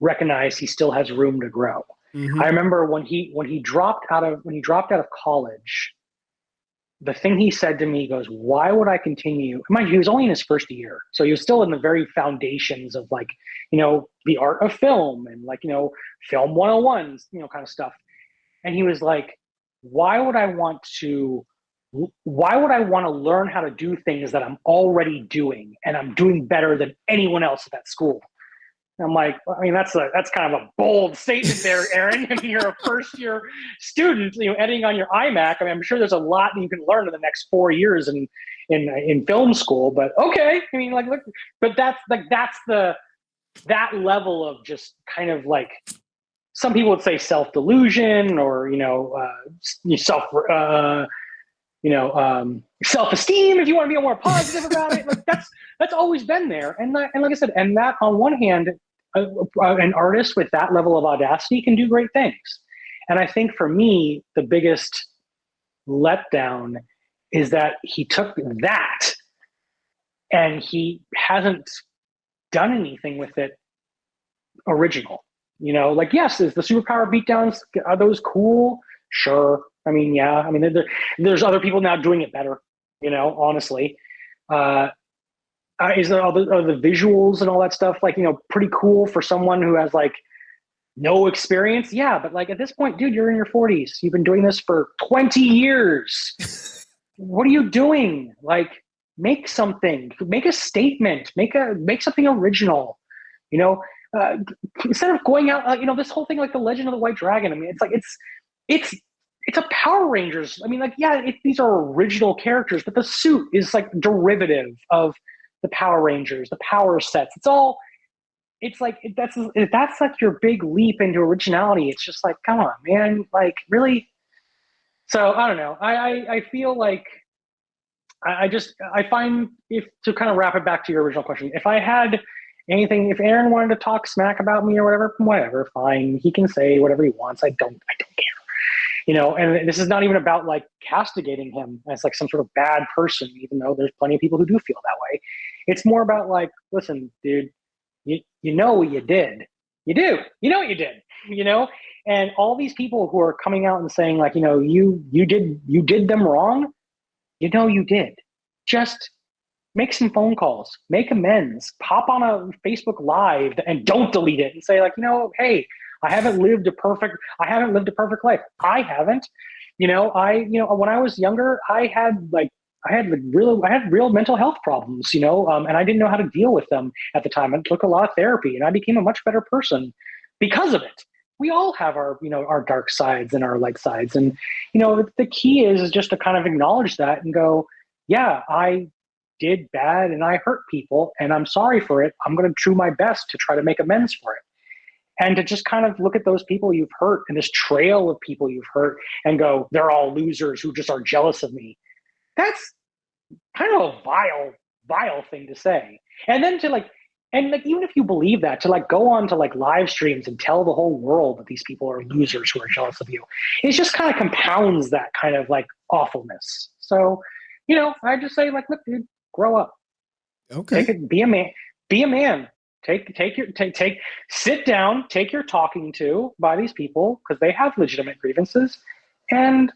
recognize he still has room to grow. Mm-hmm. I remember when he dropped out of college, the thing he said to me, he goes, why would I continue? Mind you, he was only in his first year. So he was still in the very foundations of like, the art of film and like, film 101s, kind of stuff. And he was like, why would I want to learn how to do things that I'm already doing and I'm doing better than anyone else at that school? I'm like, that's kind of a bold statement there, Aaron. I mean, you're a first-year student, editing on your iMac. I mean, I'm sure there's a lot that you can learn in the next 4 years in film school. But okay, I mean, look, but that's that level of just kind of like, some people would say self-delusion or self-esteem, if you want to be more positive about it. Like that's always been there. And like I said, and that on one hand, an artist with that level of audacity can do great things. And I think for me, the biggest letdown is that he took that and he hasn't done anything with it original. Like, yes, is the superpower beatdowns, are those cool? Sure. I mean, yeah. I mean, there's other people now doing it better, honestly. Is there are the visuals and all that stuff, like, pretty cool for someone who has like no experience? Yeah. But like at this point, dude, you're in your 40s. You've been doing this for 20 years. What are you doing? Like, make something, make a statement, make something original, instead of going out, this whole thing, like the Legend of the White Dragon. I mean, it's like, it's a Power Rangers. I mean, like, yeah, these are original characters, but the suit is like derivative of the Power Rangers, the power sets. It's like, that's like your big leap into originality. It's just like, come on, man, like, really? So I don't know. I feel like I find, if to kind of wrap it back to your original question, if I had anything, if Aaron wanted to talk smack about me or whatever, fine. He can say whatever he wants. I don't care. And this is not even about like castigating him as like some sort of bad person, even though there's plenty of people who do feel that way. It's more about like, listen, dude, you know what you did. You do. You know what you did. And all these people who are coming out and saying like, you did them wrong. You did. Just make some phone calls, make amends, pop on a Facebook Live and don't delete it and say like, hey, I haven't lived a perfect life. I haven't. When I was younger, I had like I had real mental health problems, and I didn't know how to deal with them at the time. It took a lot of therapy, and I became a much better person because of it. We all have our dark sides and our light sides. And, the key is just to kind of acknowledge that and go, yeah, I did bad and I hurt people and I'm sorry for it. I'm going to do my best to try to make amends for it. And to just kind of look at those people you've hurt and this trail of people you've hurt and go, they're all losers who just are jealous of me. That's kind of a vile thing to say. And then even if you believe that, to go on to live streams and tell the whole world that these people are losers who are jealous of you, it just kind of compounds that kind of awfulness. So, I just say look, dude, grow up. Okay. Be a man. Be a man. Sit down, take your talking to by these people because they have legitimate grievances, and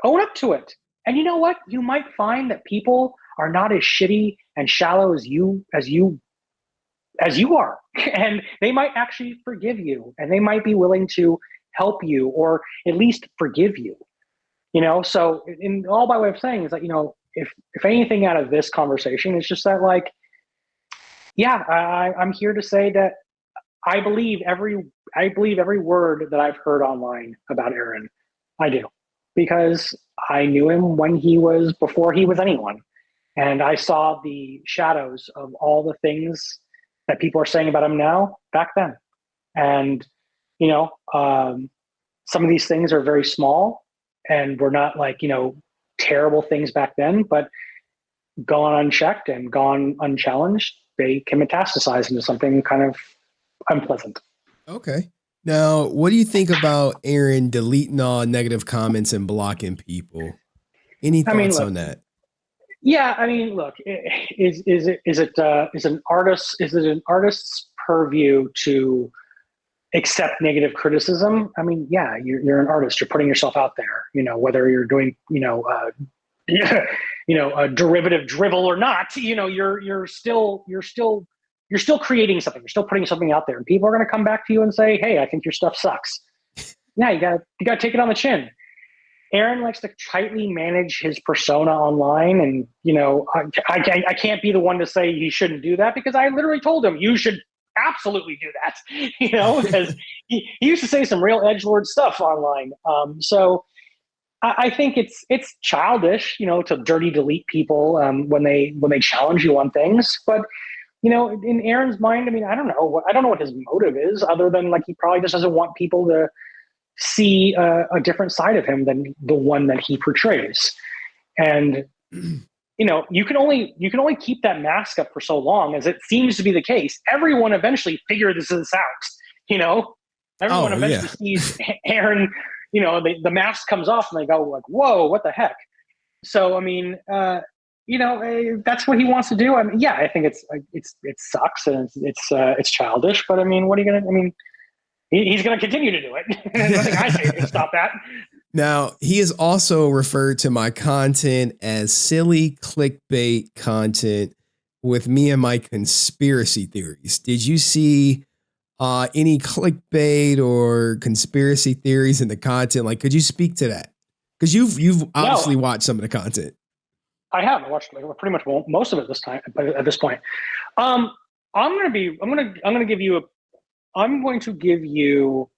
own up to it. And you know what? You might find that people are not as shitty and shallow as you are, and they might actually forgive you, and they might be willing to help you or at least forgive you. So in all by way of saying is that if anything out of this conversation, it's just that I'm here to say that I believe every word that I've heard online about Aaron. I do, because I knew him before he was anyone. And I saw the shadows of all the things that people are saying about him now back then. And, some of these things are very small and were not terrible things back then, but gone unchecked and gone unchallenged, they can metastasize into something kind of unpleasant. Okay. Now, what do you think about Aaron deleting all negative comments and blocking people? Any thoughts on that? Yeah, look, is it an artist's purview to accept negative criticism? Yeah, you're an artist. You're putting yourself out there. Whether you're doing a derivative drivel or not, you're still creating something. You're still putting something out there, and people are going to come back to you and say, "Hey, I think your stuff sucks." Yeah, you gotta take it on the chin. Aaron likes to tightly manage his persona online, and I can't be the one to say he shouldn't do that, because I literally told him you should absolutely do that. Because he used to say some real edgelord stuff online. So I think it's childish, to dirty delete people when they challenge you on things. But in Aaron's mind, I don't know what his motive is, other than he probably just doesn't want people to see a different side of him than the one that he portrays. And you can only keep that mask up for so long, as it seems to be the case. Everyone eventually figures this out. Everyone eventually sees Aaron. The mask comes off and they go whoa, what the heck? So that's what he wants to do. I think it sucks and it's childish, but what are you gonna? He's going to continue to do it. There's nothing I say to stop that. Now, he has also referred to my content as silly clickbait content with me and my conspiracy theories. Did you see any clickbait or conspiracy theories in the content? Could you speak to that? Because you've obviously watched some of the content. I have. I watched pretty much most of it this time. At this point, I'm going to give you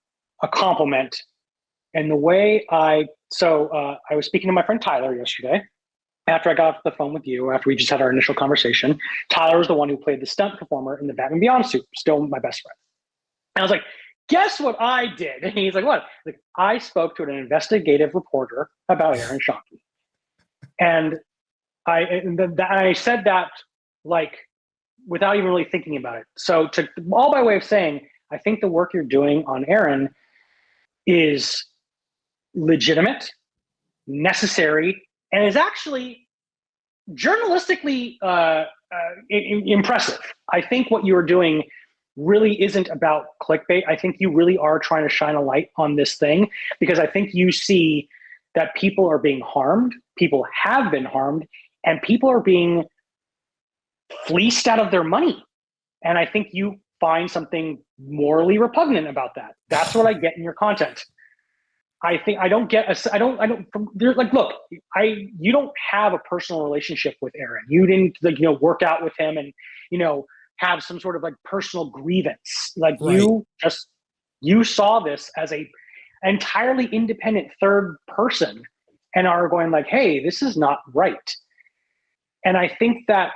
a compliment in the way I was speaking to my friend Tyler yesterday after I got off the phone with you, after we just had our initial conversation. Tyler was the one who played the stunt performer in the Batman Beyond suit, still my best friend. And I was like, guess what I did? And he's like, what? I spoke to an investigative reporter about Aaron Schoenke. And I said that without even really thinking about it. So all by way of saying, I think the work you're doing on Aaron is legitimate, necessary, and is actually journalistically impressive. I think what you're doing really isn't about clickbait. I think you really are trying to shine a light on this thing, because I think you see that people are being harmed, people have been harmed, and people are being fleeced out of their money. And I think you find something morally repugnant about that. That's what I get in your content. I think I don't get a, I don't from there, like, look, you don't have a personal relationship with Aaron. You didn't, like, work out with him and, have some sort of like personal grievance. Like, Right. you saw this as a entirely independent third person and are going like, hey, this is not right. And I think that's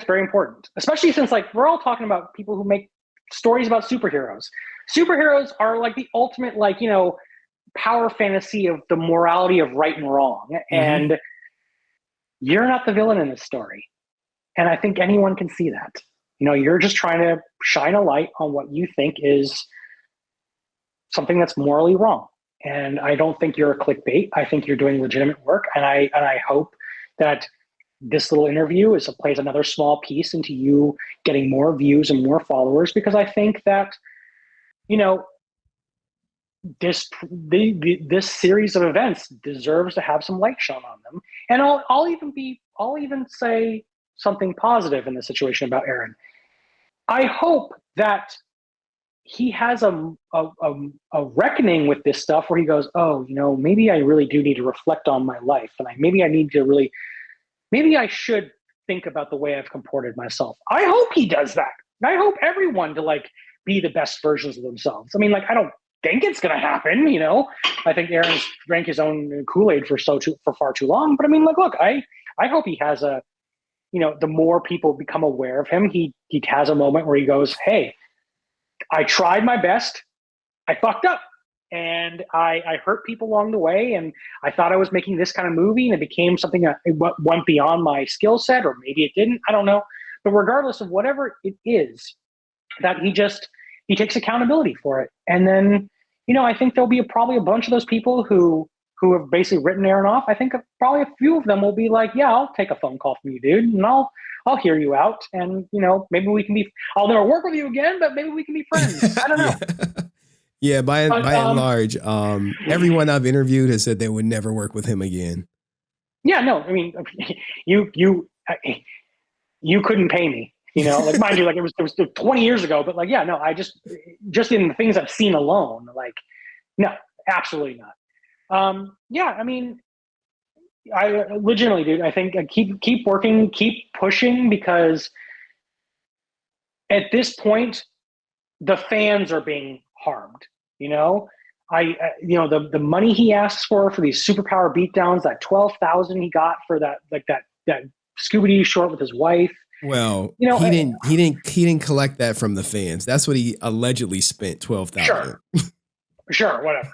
very important, especially since, like, we're all talking about people who make stories about superheroes. Superheroes are like the ultimate, like, power fantasy of the morality of right and wrong. Mm-hmm. And you're not the villain in this story. And I think anyone can see that. You're just trying to shine a light on what you think is something that's morally wrong. And I don't think you're a clickbait. I think you're doing legitimate work. And I hope that this little interview plays another small piece into you getting more views and more followers, because I think that, this series of events deserves to have some light shown on them. And I'll even say something positive in the situation about Aaron. I hope that he has a reckoning with this stuff where he goes, oh, maybe I really do need to reflect on my life, and maybe I should think about the way I've comported myself. I hope he does that. I hope everyone to, like, be the best versions of themselves. I mean, like, I don't think it's going to happen, I think Aaron's drank his own Kool-Aid for far too long. But I mean, like, look, I hope he has the more people become aware of him, he has a moment where he goes, hey, I tried my best. I fucked up. And I hurt people along the way. And I thought I was making this kind of movie, and it became something that went beyond my skill set, or maybe it didn't. I don't know. But regardless of whatever it is, that he takes accountability for it. And then, I think there'll be probably a bunch of those people who have basically written Aaron off. I think probably a few of them will be like, yeah, I'll take a phone call from you, dude. And I'll hear you out. And, maybe we can I'll never work with you again, but maybe we can be friends. I don't know. Yeah, by and large, everyone I've interviewed has said they would never work with him again. Yeah, no, I mean, you couldn't pay me, like, mind you, like, it was 20 years ago, but, like, yeah, no, I just in the things I've seen alone, like, no, absolutely not. Yeah, I mean, I legitimately, dude, I think keep working, keep pushing, because at this point, the fans are being harmed. The money he asks for these superpower beatdowns, that $12,000 he got for that Scooby-Doo short with his wife. Well, he didn't collect that from the fans. That's what he allegedly spent, $12,000. Sure, whatever.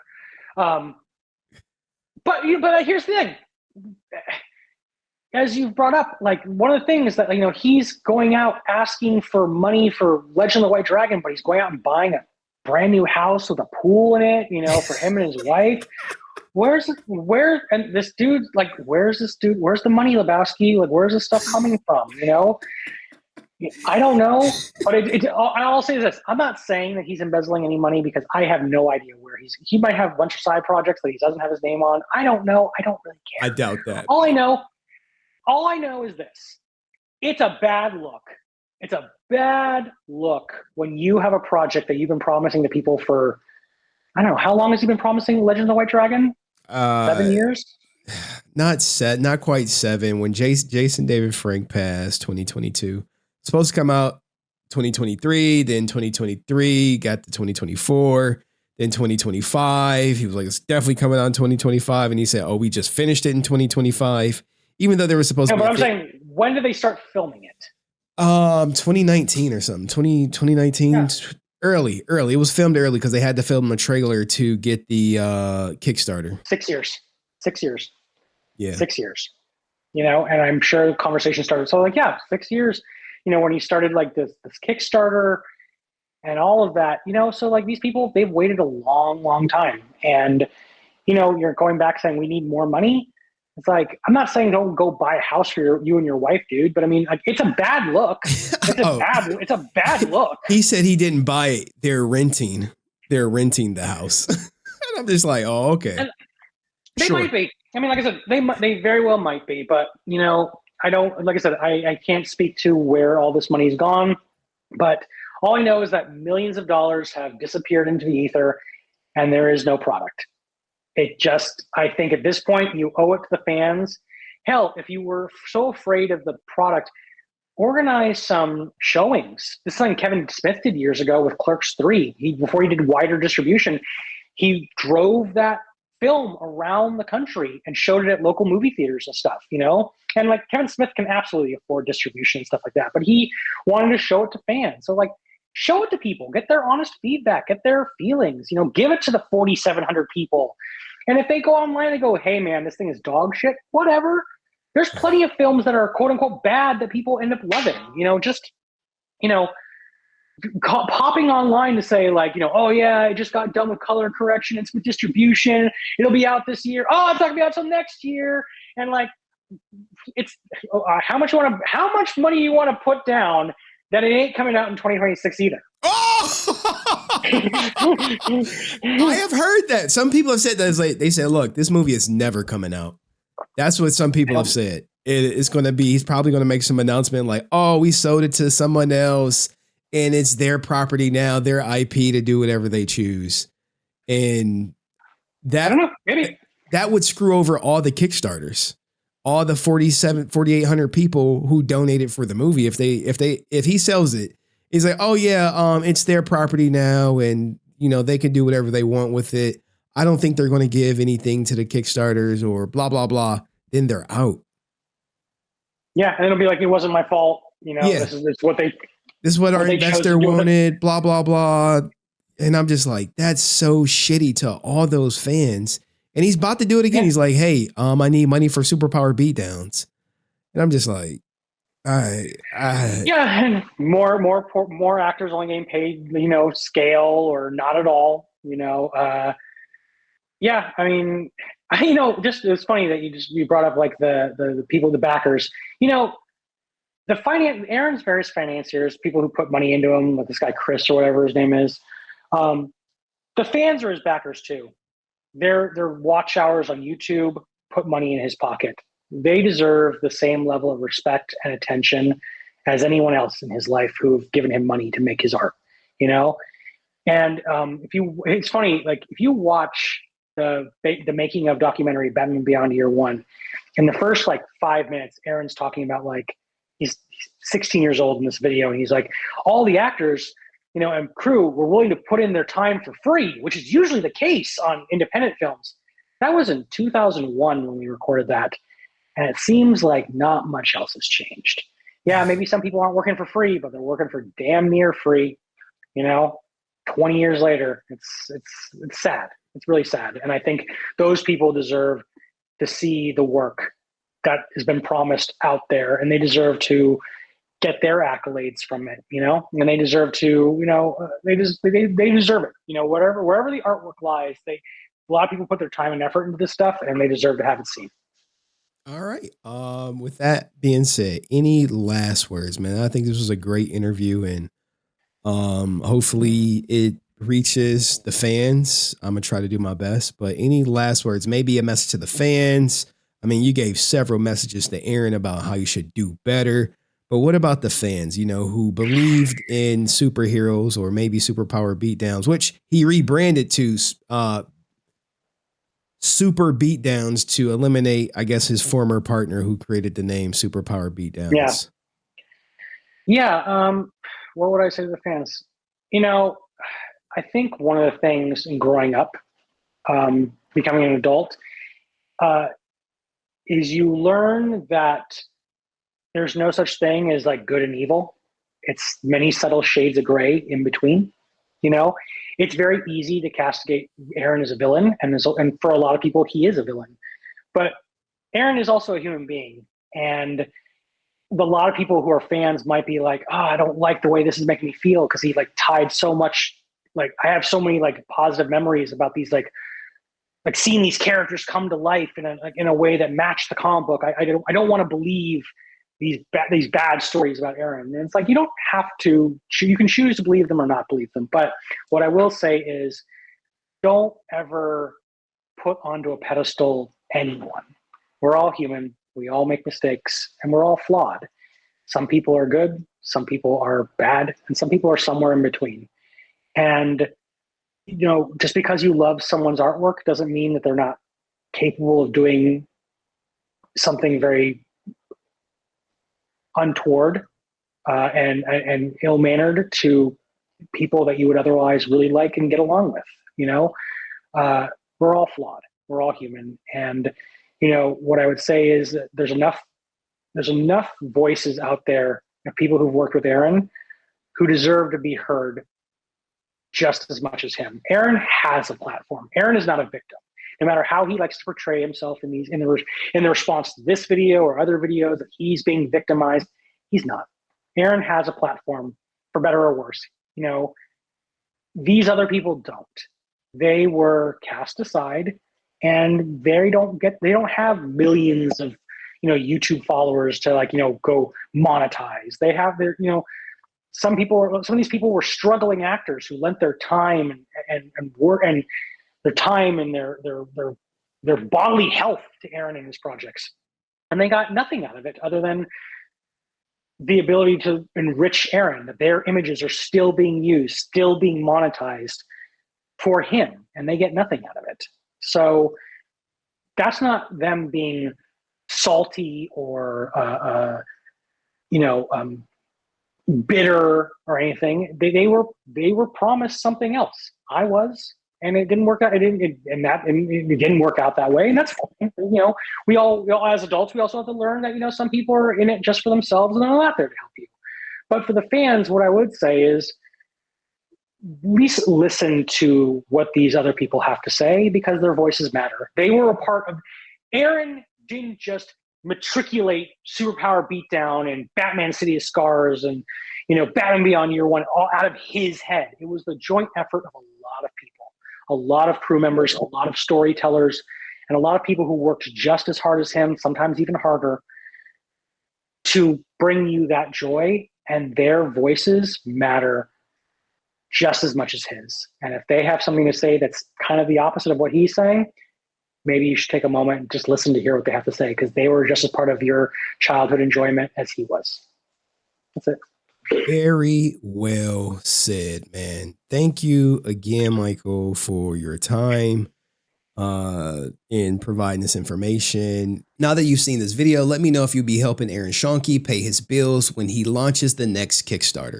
But here's the thing. As you've brought up, like, one of the things that, he's going out asking for money for Legend of the White Dragon, but he's going out and buying a brand new house with a pool in it, for him and his wife. And this dude, like, where's the money, Lebowski? Like, where's this stuff coming from? I don't know, but I'll say this. I'm not saying that he's embezzling any money, because I have no idea where he might have a bunch of side projects that he doesn't have his name on. I don't know. I don't really care. I doubt that. All I know is this. It's a bad look. It's a bad look when you have a project that you've been promising to people for, I don't know, how long has he been promising Legend of the White Dragon? 7 years? Not quite 7. When Jason David Frank passed, 2022. Supposed to come out 2023, then 2023, got to 2024, then 2025. He was like, it's definitely coming out in 2025. And he said, oh, we just finished it in 2025. Even though they were supposed to be. But I'm saying, when did they start filming it? 2019 or something. 2019. Yeah. Early. It was filmed early because they had to film a trailer to get the Kickstarter. 6 years. 6 years. Yeah. 6 years. And I'm sure the conversation started. So, like, yeah, 6 years, when he started, like, this Kickstarter and all of that, so, like, these people, they've waited a long, long time. And, you're going back saying we need more money. It's like, I'm not saying don't go buy a house for you and your wife, dude, but I mean, like, it's a bad look. It's a bad look. He said he didn't buy it. They're renting the house. And I'm just like, oh, okay. And they might be. I mean, like I said, they very well might be, but I don't, like I said, I can't speak to where all this money's gone, but all I know is that millions of dollars have disappeared into the ether. and there is no product. I think at this point, you owe it to the fans. Hell, if you were so afraid of the product, organize some showings. This is something Kevin Smith did years ago with Clerks 3. Before he did wider distribution, he drove that film around the country and showed it at local movie theaters and stuff, And like Kevin Smith can absolutely afford distribution and stuff like that, but he wanted to show it to fans. So like, show it to people, get their honest feedback, get their feelings, give it to the 4,700 people. And if they go online and go, hey man, this thing is dog shit, whatever. There's plenty of films that are quote unquote bad that people end up loving, popping online to say like, oh yeah, I just got done with color correction. It's with distribution. It'll be out this year. Oh, it's not gonna be out till next year. And like, it's how much money you want to put down that it ain't coming out in 2026 either. Oh! I have heard that. Some people have said that. It's like, they said, look, this movie is never coming out. That's what some people have said. It's going to be, he's probably going to make some announcement like, oh, we sold it to someone else and it's their property now, their IP to do whatever they choose. And that, I don't know, maybe that would screw over all the Kickstarters, all the 4,800 people who donated for the movie. If he sells it, he's like, oh yeah, it's their property now. And they can do whatever they want with it. I don't think they're going to give anything to the Kickstarters or blah, blah, blah. Then they're out. Yeah. And it'll be like, it wasn't my fault. Yeah. This is what our investor wanted, blah, blah, blah. And I'm just like, that's so shitty to all those fans. And he's about to do it again. Yeah. He's like, hey, I need money for superpower beatdowns. And I'm just like, yeah. And more actors only getting paid, scale or not at all, yeah, I mean, just it's funny that you brought up like the people, the backers. Aaron's various financiers, people who put money into him, like this guy Chris or whatever his name is. The fans are his backers too. Their watch hours on YouTube put money in his pocket. They deserve the same level of respect and attention as anyone else in his life who've given him money to make his art. And it's funny, like if you watch the making of documentary Batman Beyond Year One, in the first like 5 minutes, Aaron's talking about like he's 16 years old in this video, and he's like, all the actors, and crew were willing to put in their time for free, which is usually the case on independent films. That was in 2001 when we recorded that, and it seems like not much else has changed. Yeah, maybe some people aren't working for free, but they're working for damn near free. 20 years later, it's sad. It's really sad. And I think those people deserve to see the work that has been promised out there, and they deserve to get their accolades from it, and they deserve to, they deserve it, wherever the artwork lies, a lot of people put their time and effort into this stuff, and they deserve to have it seen. All right. With that being said, any last words, man? I think this was a great interview, and hopefully it reaches the fans. I'm gonna try to do my best, but any last words, maybe a message to the fans. I mean, you gave several messages to Aaron about how you should do better, but what about the fans, who believed in superheroes or maybe superpower beatdowns, which he rebranded to Super Beatdowns to eliminate, I guess, his former partner who created the name Superpower Beatdowns. Yeah. What would I say to the fans? I think one of the things in growing up, becoming an adult, is you learn that there's no such thing as like good and evil. It's many subtle shades of gray in between. It's very easy to castigate Aaron as a villain, and for a lot of people, he is a villain. But Aaron is also a human being, and a lot of people who are fans might be like, "Oh, I don't like the way this is making me feel," because he like tied so much. Like I have so many like positive memories about these like seeing these characters come to life in a way that matched the comic book. I don't want to believe these bad stories about Aaron. And it's like, you don't have to, you can choose to believe them or not believe them. But what I will say is, don't ever put onto a pedestal anyone. We're all human. We all make mistakes, and we're all flawed. Some people are good, some people are bad, and some people are somewhere in between. And just because you love someone's artwork doesn't mean that they're not capable of doing something very untoward and ill-mannered to people that you would otherwise really like and get along with. We're all flawed. We're all human. And, what I would say is that there's enough voices out there of people who've worked with Aaron who deserve to be heard just as much as him. Aaron has a platform. Aaron is not a victim. No matter how he likes to portray himself in the response to this video or other videos that he's being victimized, he's not. Aaron has a platform, for better or worse. These other people don't. They were cast aside, and they don't have millions of YouTube followers to go monetize. They have their some of these people were struggling actors who lent their time and work and their time and their bodily health to Aaron and his projects, and they got nothing out of it other than the ability to enrich Aaron, that their images are still being used, still being monetized for him, and they get nothing out of it. So that's not them being salty or bitter or anything. They were promised something else. I was, and it didn't work out. It didn't work out that way, and that's fine. We all as adults, we also have to learn that some people are in it just for themselves and they're not there to help you. But for the fans, what I would say is, at least listen to what these other people have to say, because their voices matter. They were a part of. Aaron didn't just matriculate Superpower Beatdown and Batman City of Scars and Batman Beyond Year One all out of his head. It was the joint effort of a lot of people, a lot of crew members, a lot of storytellers, and a lot of people who worked just as hard as him, sometimes even harder, to bring you that joy. And their voices matter just as much as his. And if they have something to say that's kind of the opposite of what he's saying, maybe you should take a moment and just listen to hear what they have to say, because they were just as part of your childhood enjoyment as he was. That's it. Very well said, man. Thank you again, Michael, for your time in providing this information. Now that you've seen this video, let me know if you'll be helping Aaron Schoenke pay his bills when he launches the next Kickstarter.